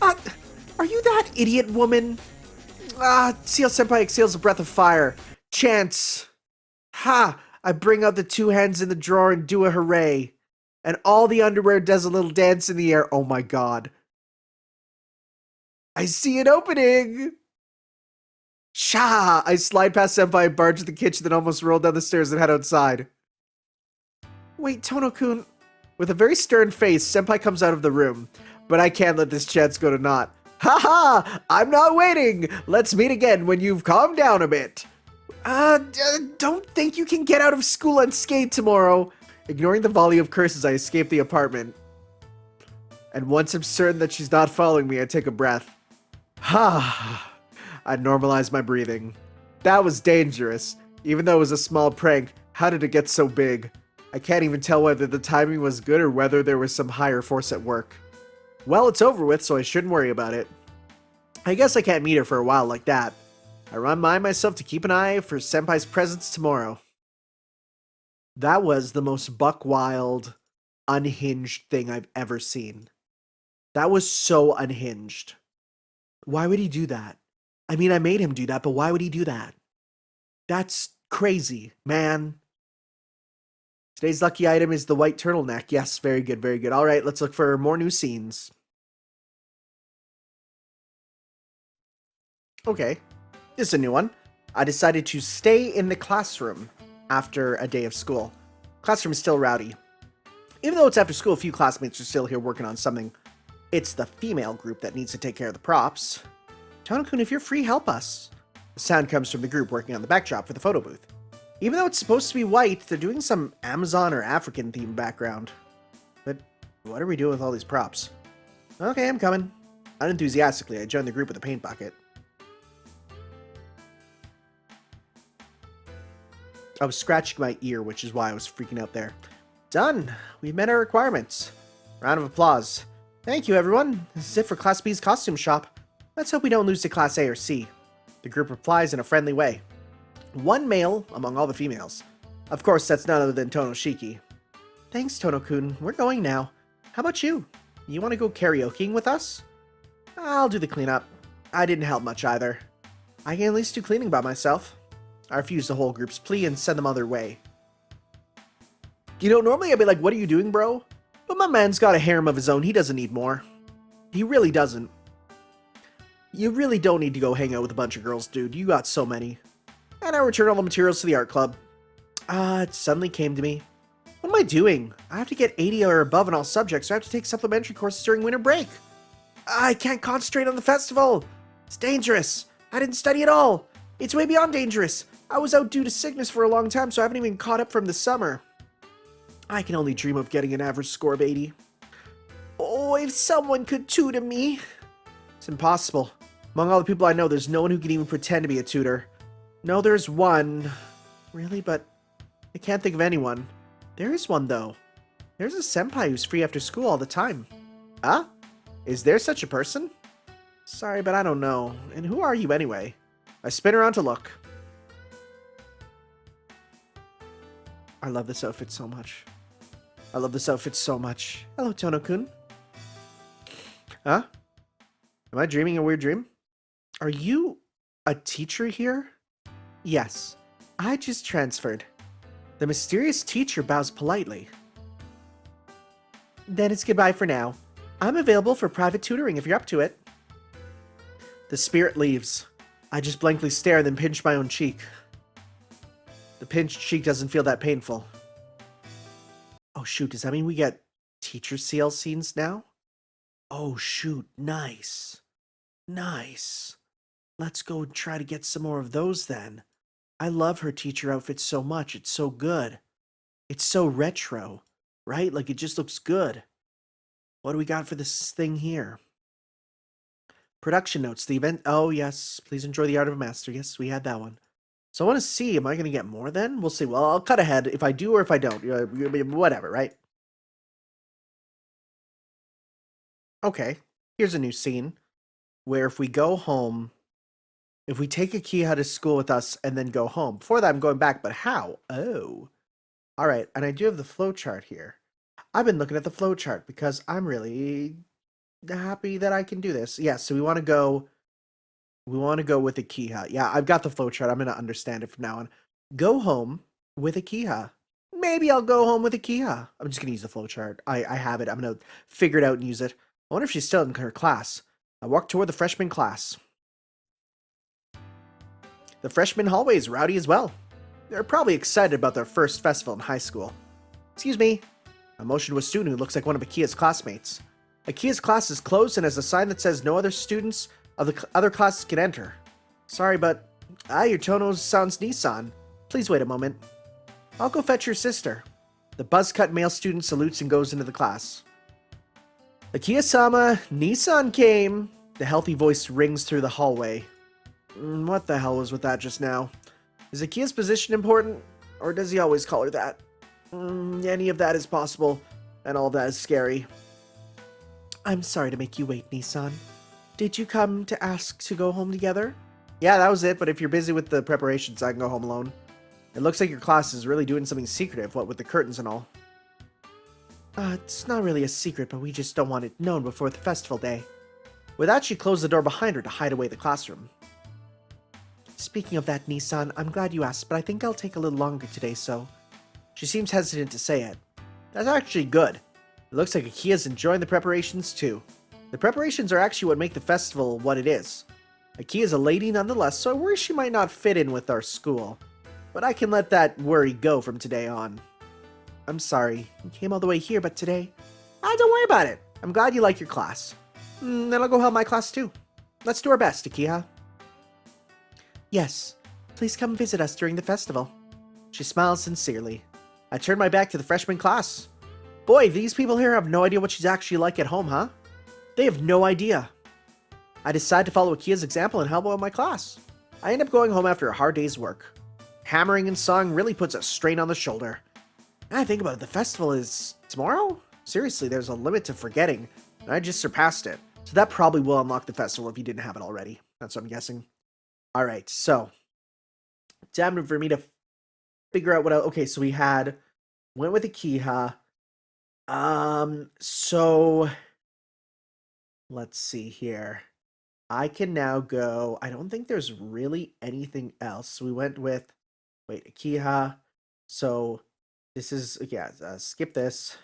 Are you that idiot woman? Seal Senpai exhales a breath of fire. Chance. Ha! I bring out the two hands in the drawer and do a hooray. And all the underwear does a little dance in the air. Oh my god. I see an opening! Sha! I slide past Senpai and barge to the kitchen, then almost roll down the stairs and head outside. Wait, Tono-kun. With a very stern face, Senpai comes out of the room. But I can't let this chance go to naught. Ha! I'm not waiting! Let's meet again when you've calmed down a bit. Don't think you can get out of school unscathed tomorrow. Ignoring the volley of curses, I escape the apartment. And once I'm certain that she's not following me, I take a breath. Ha! I normalize my breathing. That was dangerous. Even though it was a small prank, how did it get so big? I can't even tell whether the timing was good or whether there was some higher force at work. Well, it's over with, so I shouldn't worry about it. I guess I can't meet her for a while like that. I remind myself to keep an eye for Senpai's presence tomorrow. That was the most buck-wild, unhinged thing I've ever seen. That was so unhinged. Why would he do that? I mean, I made him do that, but why would he do that? That's crazy, man. Today's lucky item is the white turtleneck. Yes, very good, very good. All right, let's look for more new scenes. Okay, this is a new one. I decided to stay in the classroom after a day of school. Classroom is still rowdy. Even though it's after school, a few classmates are still here working on something. It's the female group that needs to take care of the props. Tono-kun, if you're free, help us. The sound comes from the group working on the backdrop for the photo booth. Even though it's supposed to be white, they're doing some Amazon or African themed background. But what are we doing with all these props? Okay, I'm coming. Unenthusiastically, I join the group with a paint bucket. I was scratching my ear, which is why I was freaking out there. Done. We've met our requirements. Round of applause. Thank you, everyone. This is it for Class B's costume shop. Let's hope we don't lose to Class A or C. The group replies in a friendly way. One male among all the females. Of course, that's none other than Tonoshiki. Thanks, Tono-kun. We're going now. How about you? You want to go karaokeing with us? I'll do the cleanup. I didn't help much either. I can at least do cleaning by myself. I refuse the whole group's plea and send them on their way. You know, normally I'd be like, what are you doing, bro? But my man's got a harem of his own. He doesn't need more. He really doesn't. You really don't need to go hang out with a bunch of girls, dude. You got so many. And I return all the materials to the art club. It suddenly came to me. What am I doing? I have to get 80 or above in all subjects, so I have to take supplementary courses during winter break. I can't concentrate on the festival. It's dangerous. I didn't study at all. It's way beyond dangerous. I was out due to sickness for a long time, so I haven't even caught up from the summer. I can only dream of getting an average score of 80. Oh, if someone could tutor me. It's impossible. Among all the people I know, there's no one who can even pretend to be a tutor. No, there's one. Really? But I can't think of anyone. There is one, though. There's a senpai who's free after school all the time. Huh? Is there such a person? Sorry, but I don't know. And who are you anyway? I spin around to look. I love this outfit so much. I love this outfit so much. Hello, Tono-kun. Huh? Am I dreaming a weird dream? Are you a teacher here? Yes. I just transferred. The mysterious teacher bows politely. Then it's goodbye for now. I'm available for private tutoring if you're up to it. The spirit leaves. I just blankly stare, then pinch my own cheek. The pinched cheek doesn't feel that painful. Oh shoot, does that mean we get teacher CL scenes now? Oh shoot, nice. Nice. Let's go and try to get some more of those then. I love her teacher outfit so much, it's so good. It's so retro, right? Like it just looks good. What do we got for this thing here? Production notes, the event, oh yes, please enjoy the art of a master. Yes, we had that one. So I want to see, am I going to get more then? We'll see. Well, I'll cut ahead if I do or if I don't. Whatever, right? Okay, here's a new scene where if we go home, if we take Akiha to school with us and then go home. Before that, I'm going back, but how? Oh. All right, and I do have the flowchart here. I've been looking at the flowchart because I'm really happy that I can do this. Yeah, so we want to go with Akiha. Yeah, I've got the flowchart. I'm going to understand it from now on. Go home with Akiha. Maybe I'll go home with Akiha. I'm just going to use the flowchart. I have it. I'm going to figure it out and use it. I wonder if she's still in her class. I walk toward the freshman class. The freshman hallway is rowdy as well. They're probably excited about their first festival in high school. Excuse me. I motion to a student who looks like one of Akiha's classmates. Akiha's class is closed and has a sign that says no other students of the other classes can enter. Sorry, but your Tono sounds Nissan. Please wait a moment. I'll go fetch your sister. The buzz-cut male student salutes and goes into the class. Akiha-sama, Nissan came. The healthy voice rings through the hallway. What the hell was with that just now? Is Akiha's position important? Or does he always call her that? Any of that is possible, and all of that is scary. I'm sorry to make you wait, Nissan. Did you come to ask to go home together? Yeah, that was it, but if you're busy with the preparations, I can go home alone. It looks like your class is really doing something secretive, what with the curtains and all. It's not really a secret, but we just don't want it known before the festival day. With that, she closed the door behind her to hide away the classroom. Speaking of that, Nissan, I'm glad you asked, but I think I'll take a little longer today, so... She seems hesitant to say it. That's actually good. It looks like Akiha's enjoying the preparations too. The preparations are actually what make the festival what it is. Akiha's a lady nonetheless, so I worry she might not fit in with our school. But I can let that worry go from today on. I'm sorry, you came all the way here, but today... don't worry about it. I'm glad you like your class. Then I'll go help my class too. Let's do our best, Akiha. Yes, please come visit us during the festival. She smiles sincerely. I turn my back to the freshman class. Boy, these people here have no idea what she's actually like at home, huh? They have no idea. I decide to follow Akiha's example and help out my class. I end up going home after a hard day's work. Hammering and sawing really puts a strain on the shoulder. And I think about it, the festival is tomorrow? Seriously, there's a limit to forgetting, and I just surpassed it. So that probably will unlock the festival if you didn't have it already. That's what I'm guessing. Alright, so time for me to figure out what okay, so we went with Akiha. So let's see here. I can now go, I don't think there's really anything else. We went with, Akiha. So this is, skip this.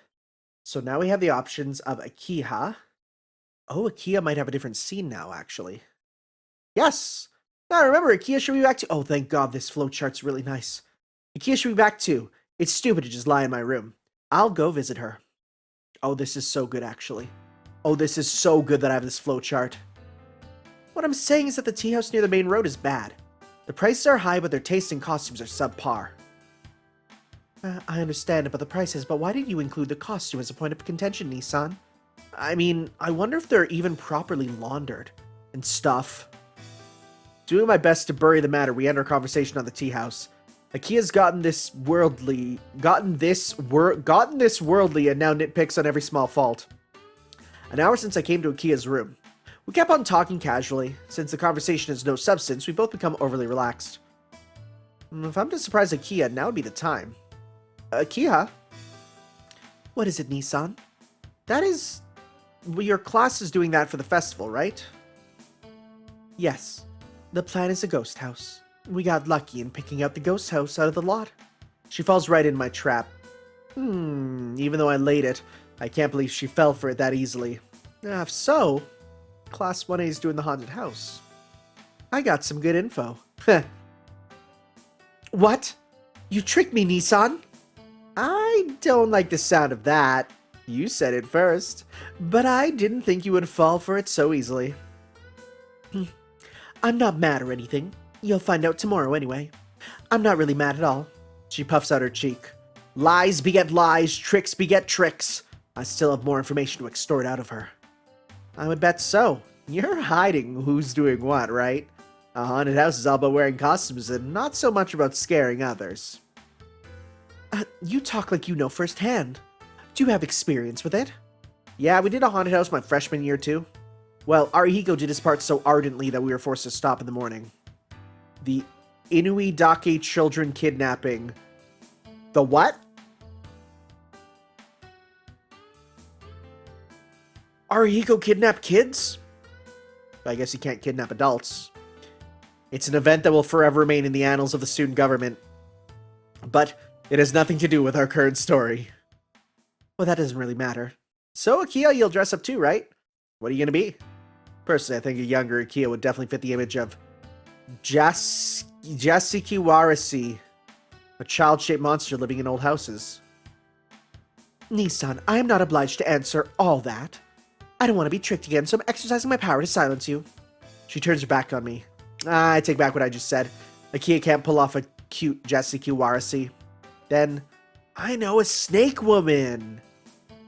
So now we have the options of Akiha. Oh, Akiha might have a different scene now, actually. Yes! Now remember, Akiha should be back to, oh, thank God, this flowchart's really nice. Akiha should be back too. It's stupid to just lie in my room. I'll go visit her. Oh, this is so good, actually. Oh, this is so good that I have this flowchart. What I'm saying is that the tea house near the main road is bad. The prices are high, but their taste and costumes are subpar. I understand about the prices, but why did you include the costume as a point of contention, Nissan? I mean, I wonder if they're even properly laundered and stuff. Doing my best to bury the matter, we end our conversation on the tea house. Akia's gotten this worldly and now nitpicks on every small fault. An hour since I came to Akia's room. We kept on talking casually. Since the conversation has no substance, we both become overly relaxed. If I'm to surprise Akia, now would be the time. Akia? What is it, Nissan? That is... Well, your class is doing that for the festival, right? Yes. The plan is a ghost house. We got lucky in picking out the ghost house out of the lot. She falls right in my trap. Even though I laid it, I can't believe she fell for it that easily. If so, Class 1A is doing the haunted house. I got some good info. What? You tricked me, Nissan? I don't like the sound of that. You said it first, but I didn't think you would fall for it so easily. I'm not mad or anything. You'll find out tomorrow anyway. I'm not really mad at all. She puffs out her cheek. Lies beget lies, tricks beget tricks. I still have more information to extort out of her. I would bet so. You're hiding who's doing what, right? A haunted house is all about wearing costumes and not so much about scaring others. You talk like you know firsthand. Do you have experience with it? Yeah, we did a haunted house my freshman year too. Well, Arihiko did his part so ardently that we were forced to stop in the morning. The Inui Dake children kidnapping. The what? Arihiko kidnapped kids? I guess he can't kidnap adults. It's an event that will forever remain in the annals of the student government. But it has nothing to do with our current story. Well, that doesn't really matter. So, Akia, you'll dress up too, right? What are you gonna be? Personally, I think a younger Akia would definitely fit the image of Jasikiwarasi, a child-shaped monster living in old houses. Nissan, I am not obliged to answer all that. I don't want to be tricked again, so I'm exercising my power to silence you. She turns her back on me. I take back what I just said. Akia can't pull off a cute Jasikiwarasi. Then, I know a snake woman.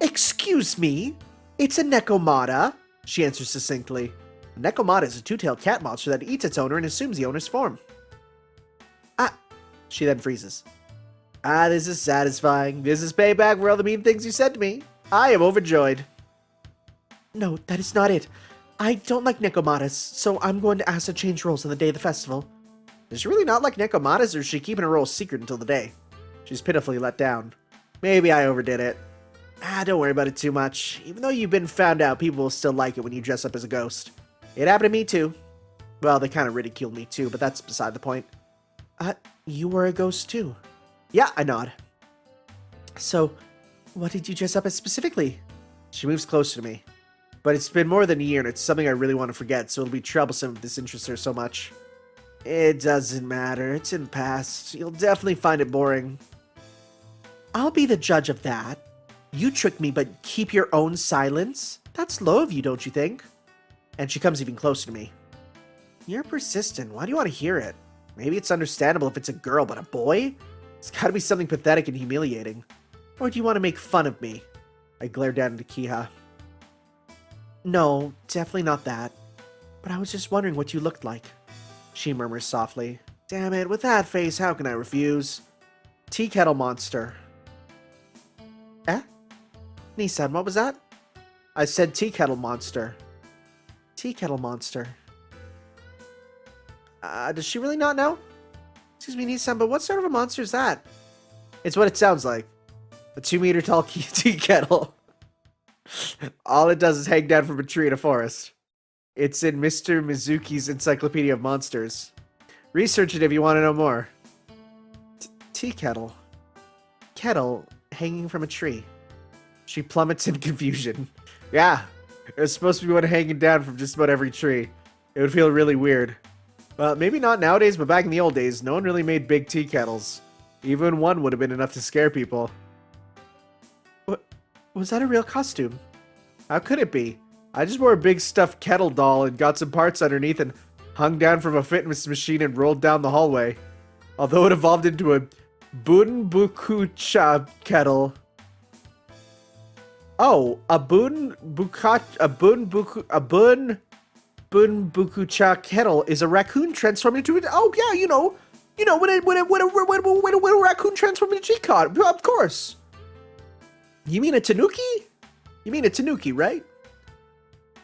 Excuse me? It's a Nekomata, she answers succinctly. A Nekomata is a two-tailed cat monster that eats its owner and assumes the owner's form. She then freezes. This is satisfying. This is payback for all the mean things you said to me. I am overjoyed. No, that is not it. I don't like Nekomatas, so I'm going to ask to change roles on the day of the festival. Does she really not like Nekomatas, or is she keeping her role secret until the day? She's pitifully let down. Maybe I overdid it. Don't worry about it too much. Even though you've been found out, people will still like it when you dress up as a ghost. It happened to me too. Well, they kind of ridiculed me too, but that's beside the point. You were a ghost too? Yeah, I nod. So, what did you dress up as specifically? She moves closer to me. But it's been more than a year and it's something I really want to forget, so it'll be troublesome if this interests her so much. It doesn't matter. It's in the past. You'll definitely find it boring. I'll be the judge of that. You tricked me, but keep your own silence? That's low of you, don't you think? And she comes even closer to me. You're persistent. Why do you want to hear it? Maybe it's understandable if it's a girl, but a boy? It's gotta be something pathetic and humiliating. Or do you want to make fun of me? I glare down into Kiha. No, definitely not that. But I was just wondering what you looked like. She murmurs softly. Damn it, with that face, how can I refuse? Tea kettle monster. Eh? Nissan, what was that? I said tea kettle monster. Tea kettle monster. Does she really not know? Excuse me, Nissan, but what sort of a monster is that? It's what it sounds like. A 2-meter tall tea kettle. All it does is hang down from a tree in a forest. It's in Mr. Mizuki's Encyclopedia of Monsters. Research it if you want to know more. Tea kettle. Kettle hanging from a tree. She plummets in confusion. Yeah, it was supposed to be one hanging down from just about every tree. It would feel really weird. Well, maybe not nowadays, but back in the old days, no one really made big tea kettles. Even one would have been enough to scare people. What? Was that a real costume? How could it be? I just wore a big stuffed kettle doll and got some parts underneath and hung down from a fitness machine and rolled down the hallway. Although it evolved into a bunbukucha kettle. Oh, a bunbukucha kettle is a raccoon transformed into it. Oh yeah, you know when a raccoon transformed into a teapot. Of course. You mean a tanuki? You mean a tanuki, right?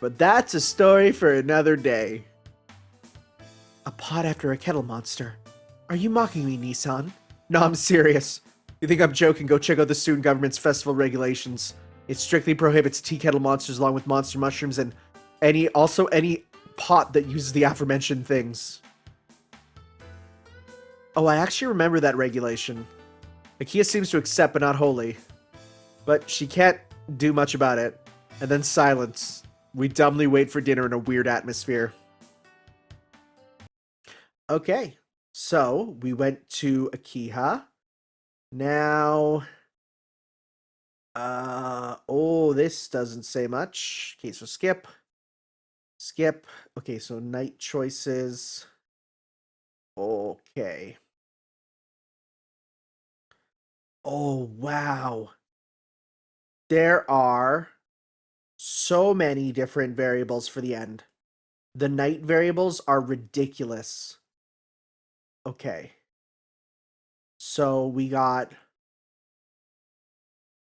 But that's a story for another day. A pot after a kettle monster. Are you mocking me, Nissan? No, I'm serious. You think I'm joking? Go check out the student government's festival regulations. It strictly prohibits tea kettle monsters along with monster mushrooms and any pot that uses the aforementioned things. Oh, I actually remember that regulation. Akia seems to accept, but not wholly. But she can't do much about it. And then silence. We dumbly wait for dinner in a weird atmosphere. Okay, so we went to Akiha. Now, oh, this doesn't say much. Okay, so skip. Skip. Okay, so night choices. Okay. Oh, wow. There are so many different variables for the end. The night variables are ridiculous. Okay. So we got...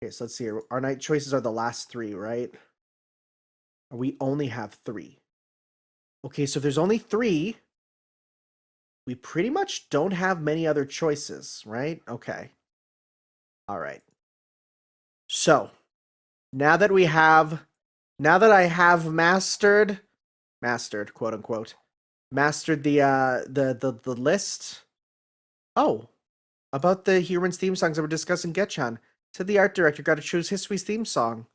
Okay, so let's see here. Our night choices are the last three, right? We only have three. Okay, so if there's only three, we pretty much don't have many other choices, right? Okay. All right. So, now that I have mastered, quote unquote, mastered the list. Oh, about the humans theme songs that we're discussing, Getchan. Said the art director got to choose History's theme song.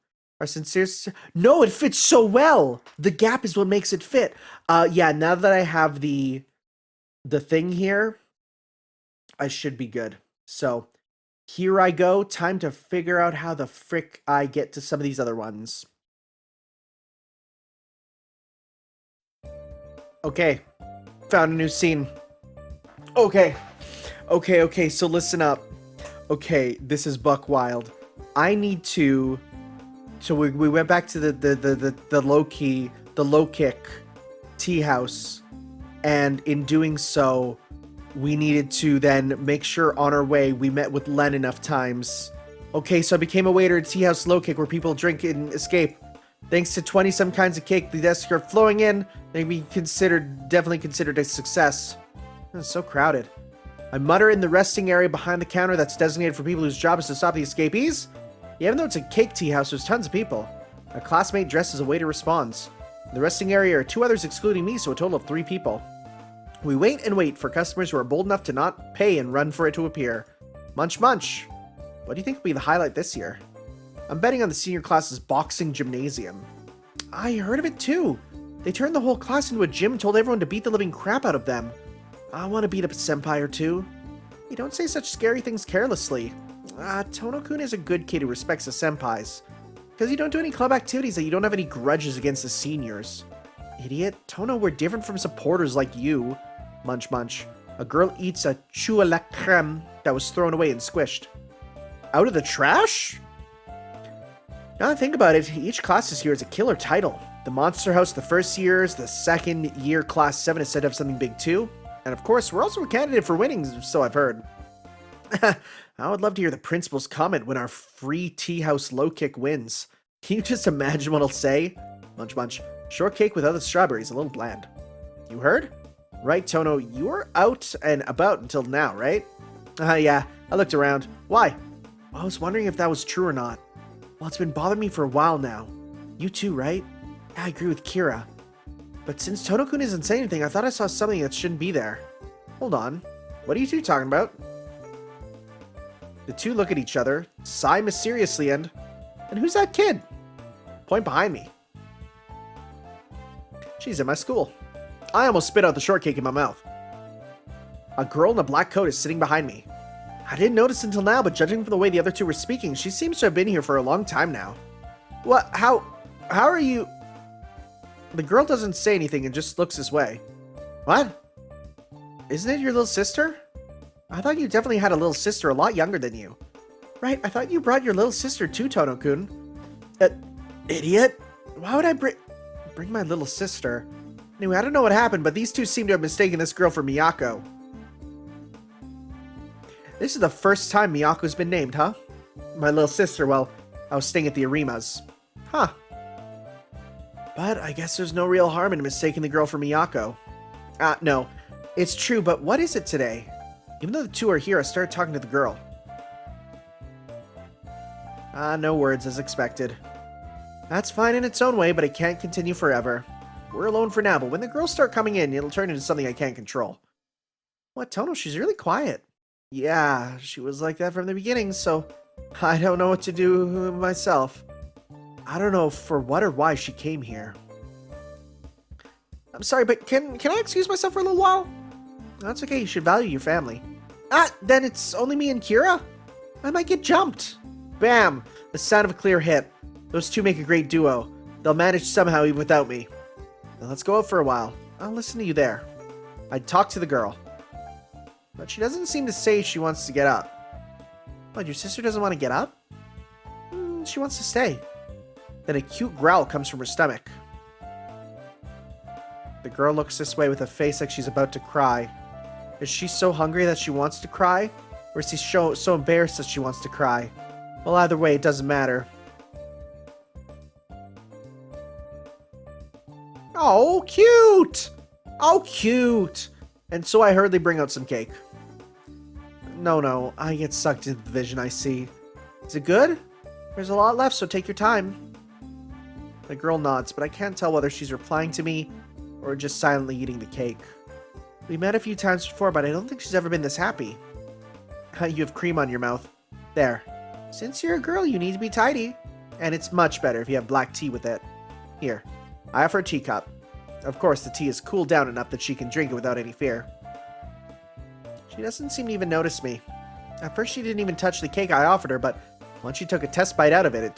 Our sincere... No, it fits so well! The gap is what makes it fit. Yeah, now that I have the thing here, I should be good. So, here I go. Time to figure out how the frick I get to some of these other ones. Okay. Found a new scene. Okay, so listen up. Okay, this is buck wild. I need to... So we went back to the low kick tea house, and in doing so, we needed to then make sure on our way we met with Len enough times. Okay, so I became a waiter at Tea House Low Kick where people drink and escape. Thanks to 20-some kinds of cake, the desks are flowing in. They be definitely considered a success. It's so crowded. I mutter in the resting area behind the counter that's designated for people whose job is to stop the escapees. Yeah, even though it's a cake tea house, there's tons of people. A classmate dressed as a waiter responds. In the resting area are 2 others excluding me, so a total of 3 people. We wait and wait for customers who are bold enough to not pay and run for it to appear. Munch munch. What do you think will be the highlight this year? I'm betting on the senior class's boxing gymnasium. I heard of it too. They turned the whole class into a gym and told everyone to beat the living crap out of them. I want to beat up a senpai or two. You don't say such scary things carelessly. Tono-kun is a good kid who respects the senpais. Because you don't do any club activities that you don't have any grudges against the seniors. Idiot. Tono, we're different from supporters like you. Munch munch. A girl eats a chou à la crème that was thrown away and squished. Out of the trash? Now that I think about it, each class this year is a killer title. The Monster House the first years, the second year class 7 is said to have something big too. And of course, we're also a candidate for winning, so I've heard. I would love to hear the principal's comment when our free tea house low kick wins. Can you just imagine what he'll say? Munch munch. Shortcake without the strawberries, a little bland. You heard? Right, Tono, you were out and about until now, right? Yeah, I looked around. Why? Well, I was wondering if that was true or not. Well, it's been bothering me for a while now. You too, right? Yeah, I agree with Kira. But since Tono-kun isn't saying anything, I thought I saw something that shouldn't be there. Hold on. What are you two talking about? The two look at each other, sigh mysteriously, and who's that kid? Point behind me. She's in my school. I almost spit out the shortcake in my mouth. A girl in a black coat is sitting behind me. I didn't notice until now, but judging from the way the other two were speaking, she seems to have been here for a long time now. What? How are you... The girl doesn't say anything and just looks this way. What? Isn't it your little sister? I thought you definitely had a little sister a lot younger than you. Right, I thought you brought your little sister too, Tono-kun. Idiot? Why would I bring my little sister? Anyway, I don't know what happened, but these two seem to have mistaken this girl for Miyako. This is the first time Miyako's been named, huh? My little sister, well, I was staying at the Arimas. Huh. But I guess there's no real harm in mistaking the girl for Miyako. No. It's true, but what is it today? Even though the two are here, I started talking to the girl. No words, as expected. That's fine in its own way, but it can't continue forever. We're alone for now, but when the girls start coming in, it'll turn into something I can't control. What, Tono? She's really quiet. Yeah, she was like that from the beginning, so I don't know what to do myself. I don't know for what or why she came here. I'm sorry, but can I excuse myself for a little while? That's okay, you should value your family. Then it's only me and Kira? I might get jumped. Bam! The sound of a clear hit. Those two make a great duo. They'll manage somehow even without me. Now let's go out for a while. I'll listen to you there. I'd talk to the girl. But she doesn't seem to say she wants to get up. What, your sister doesn't want to get up? She wants to stay. Then a cute growl comes from her stomach. The girl looks this way with a face like she's about to cry. Is she so hungry that she wants to cry? Or is she so embarrassed that she wants to cry? Well, either way, it doesn't matter. Oh, cute! Oh, cute! And so I hurriedly bring out some cake. No, I get sucked into the vision I see. Is it good? There's a lot left, so take your time. The girl nods, but I can't tell whether she's replying to me or just silently eating the cake. We met a few times before, but I don't think she's ever been this happy. You have cream on your mouth. There. Since you're a girl, you need to be tidy. And it's much better if you have black tea with it. Here, I offer a teacup. Of course, the tea is cooled down enough that she can drink it without any fear. She doesn't seem to even notice me. At first, she didn't even touch the cake I offered her, but once she took a test bite out of it, it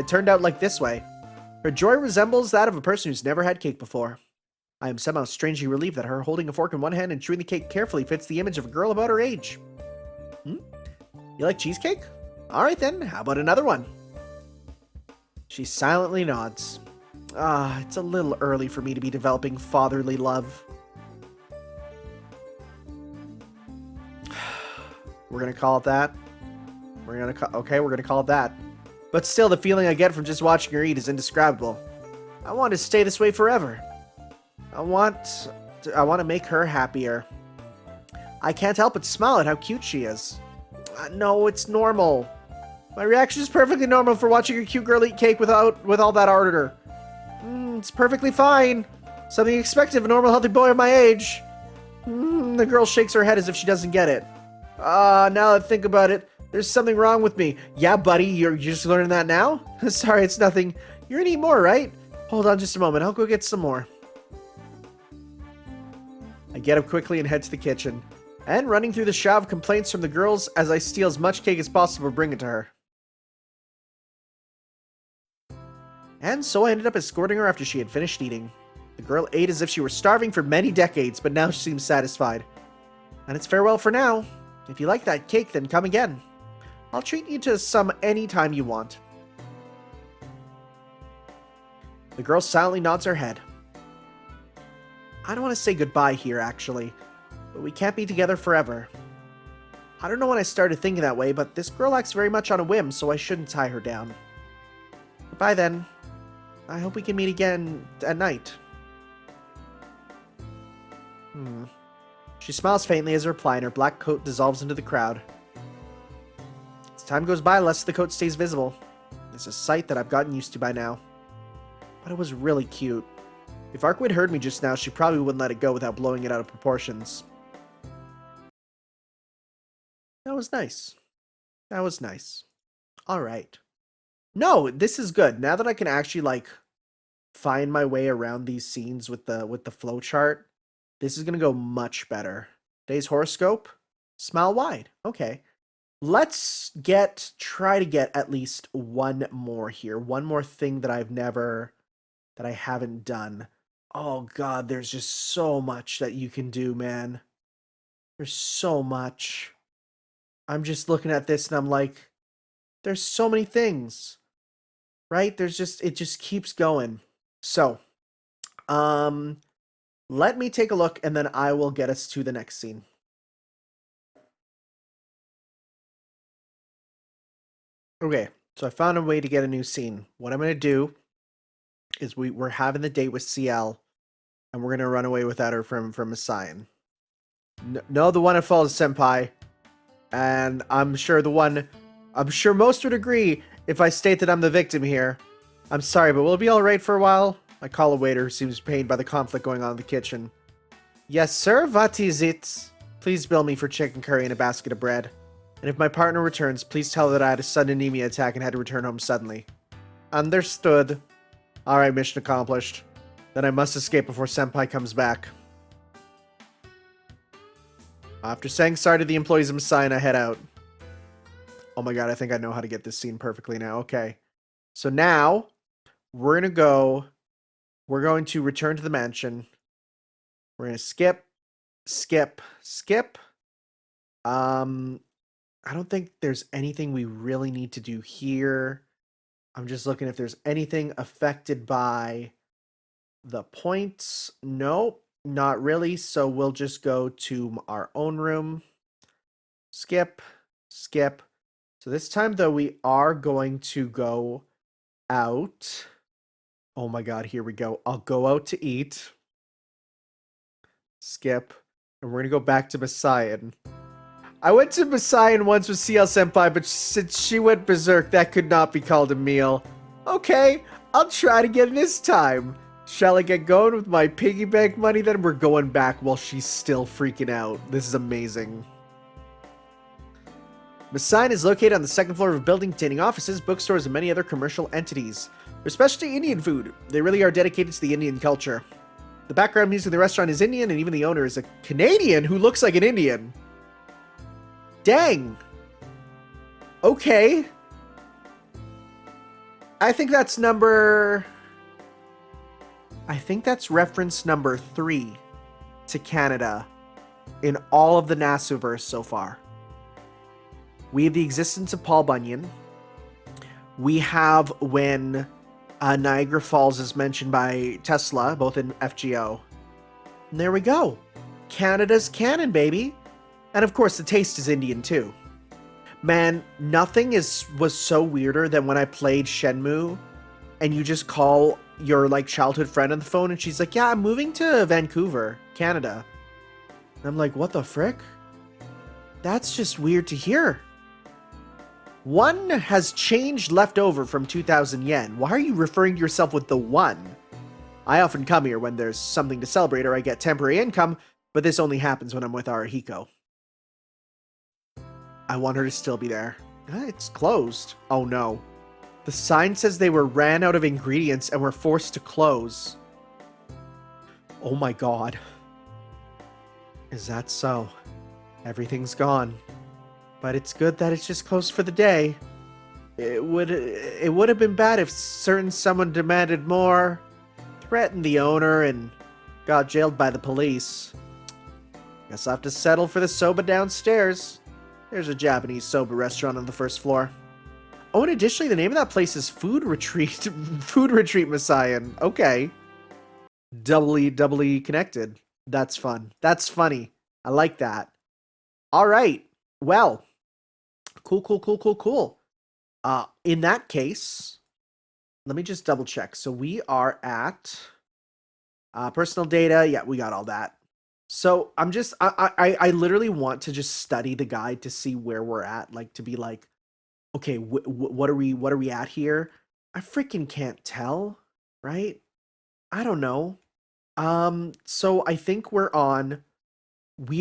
turned out like this way. Her joy resembles that of a person who's never had cake before. I am somehow strangely relieved that her holding a fork in one hand and chewing the cake carefully fits the image of a girl about her age. You like cheesecake? Alright then, how about another one? She silently nods. It's a little early for me to be developing fatherly love. We're gonna call it that. We're gonna call it that. But still, the feeling I get from just watching her eat is indescribable. I want to stay this way forever. I want to make her happier. I can't help but smile at how cute she is. No, it's normal. My reaction is perfectly normal for watching a cute girl eat cake with all that ardor. It's perfectly fine. Something expected of a normal, healthy boy of my age. The girl shakes her head as if she doesn't get it. Now that I think about it, there's something wrong with me. Yeah, buddy, you're just learning that now? Sorry, it's nothing. You're gonna eat more, right? Hold on just a moment. I'll go get some more. I get up quickly and head to the kitchen. And running through the shower of complaints from the girls as I steal as much cake as possible to bring it to her. And so I ended up escorting her after she had finished eating. The girl ate as if she were starving for many decades, but now she seems satisfied. And it's farewell for now. If you like that cake, then come again. I'll treat you to some any time you want. The girl silently nods her head. I don't want to say goodbye here, actually, but we can't be together forever. I don't know when I started thinking that way, but this girl acts very much on a whim, so I shouldn't tie her down. Goodbye then. I hope we can meet again at night. She smiles faintly as a reply, and her black coat dissolves into the crowd. As time goes by, less of the coat stays visible. It's a sight that I've gotten used to by now. But it was really cute. If Arkwood heard me just now, she probably wouldn't let it go without blowing it out of proportions. That was nice. That was nice. Alright. No, this is good. Now that I can actually, find my way around these scenes with the flowchart, this is going to go much better. Today's horoscope? Smile wide. Okay. Let's try to get at least one more here. One more thing that I've never that I haven't done. Oh God, there's just so much that you can do, man. There's so much. I'm just looking at this and I'm like, there's so many things, right? It just keeps going. So, let me take a look and then I will get us to the next scene. Okay, so I found a way to get a new scene. What I'm going to do is we're having the date with CL and we're going to run away without her from a sign. No, the one that follows Senpai. And I'm sure most would agree if I state that I'm the victim here. I'm sorry, but will it be alright for a while? I call a waiter who seems pained by the conflict going on in the kitchen. Yes, sir, what is it? Please bill me for chicken curry and a basket of bread. And if my partner returns, please tell her that I had a sudden anemia attack and had to return home suddenly. Understood. Alright, mission accomplished. Then I must escape before Senpai comes back. After saying sorry to the employees of Messiah, I head out. Oh my god, I think I know how to get this scene perfectly now. Okay. So now, we're going to return to the mansion. We're going to skip. I don't think there's anything we really need to do here. I'm just looking if there's anything affected by the points. Nope, not really. So we'll just go to our own room. Skip. So this time, though, we are going to go out. Oh my god, here we go. I'll go out to eat. Skip. And we're going to go back to Masayan. I went to Masayan once with CL Senpai, but since she went berserk, that could not be called a meal. Okay, I'll try to get this time. Shall I get going with my piggy bank money then? We're going back while she's still freaking out. This is amazing. Masayan is located on the second floor of a building containing offices, bookstores, and many other commercial entities. They're specialty Indian food. They really are dedicated to the Indian culture. The background music in the restaurant is Indian, and even the owner is a Canadian who looks like an Indian. Dang. Okay. I think that's reference number 3 to Canada in all of the Nasuverse so far. We have the existence of Paul Bunyan. We have when Niagara Falls is mentioned by Tesla, both in FGO. And there we go. Canada's canon, baby. And of course, the taste is Indian too. Man, nothing was so weirder than when I played Shenmue and you just call your childhood friend on the phone and she's like, yeah, I'm moving to Vancouver, Canada. And I'm like, what the frick? That's just weird to hear. One has changed left over from 2,000 yen. Why are you referring to yourself with the one? I often come here when there's something to celebrate or I get temporary income, but this only happens when I'm with Arahiko. I want her to still be there. It's closed. Oh no. The sign says they ran out of ingredients and were forced to close. Oh my god. Is that so? Everything's gone. But it's good that it's just closed for the day. It would have been bad if someone demanded more, threatened the owner, and got jailed by the police. Guess I'll have to settle for the soba downstairs. There's a Japanese soba restaurant on the first floor. Oh, and additionally, the name of that place is Food Retreat. Food Retreat Messiah. Okay. Doubly connected. That's fun. That's funny. I like that. All right. Well. Cool. In that case, let me just double check. So we are at personal data. Yeah, we got all that. So I literally want to just study the guide to see where we're at, to be like, okay, what are we at here? I freaking can't tell, right? I don't know. So I think we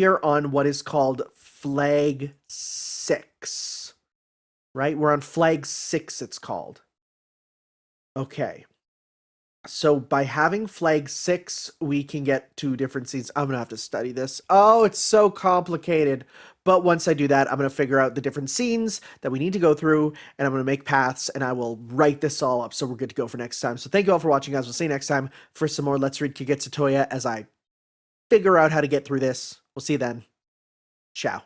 are on what is called flag 6, right? We're on flag 6, it's called. Okay. So by having flag 6, we can get 2 different scenes. I'm going to have to study this. Oh, it's so complicated. But once I do that, I'm going to figure out the different scenes that we need to go through, and I'm going to make paths, and I will write this all up so we're good to go for next time. So thank you all for watching, guys. We'll see you next time for some more Let's Read Kagetsu Tohya as I figure out how to get through this. We'll see you then. Ciao.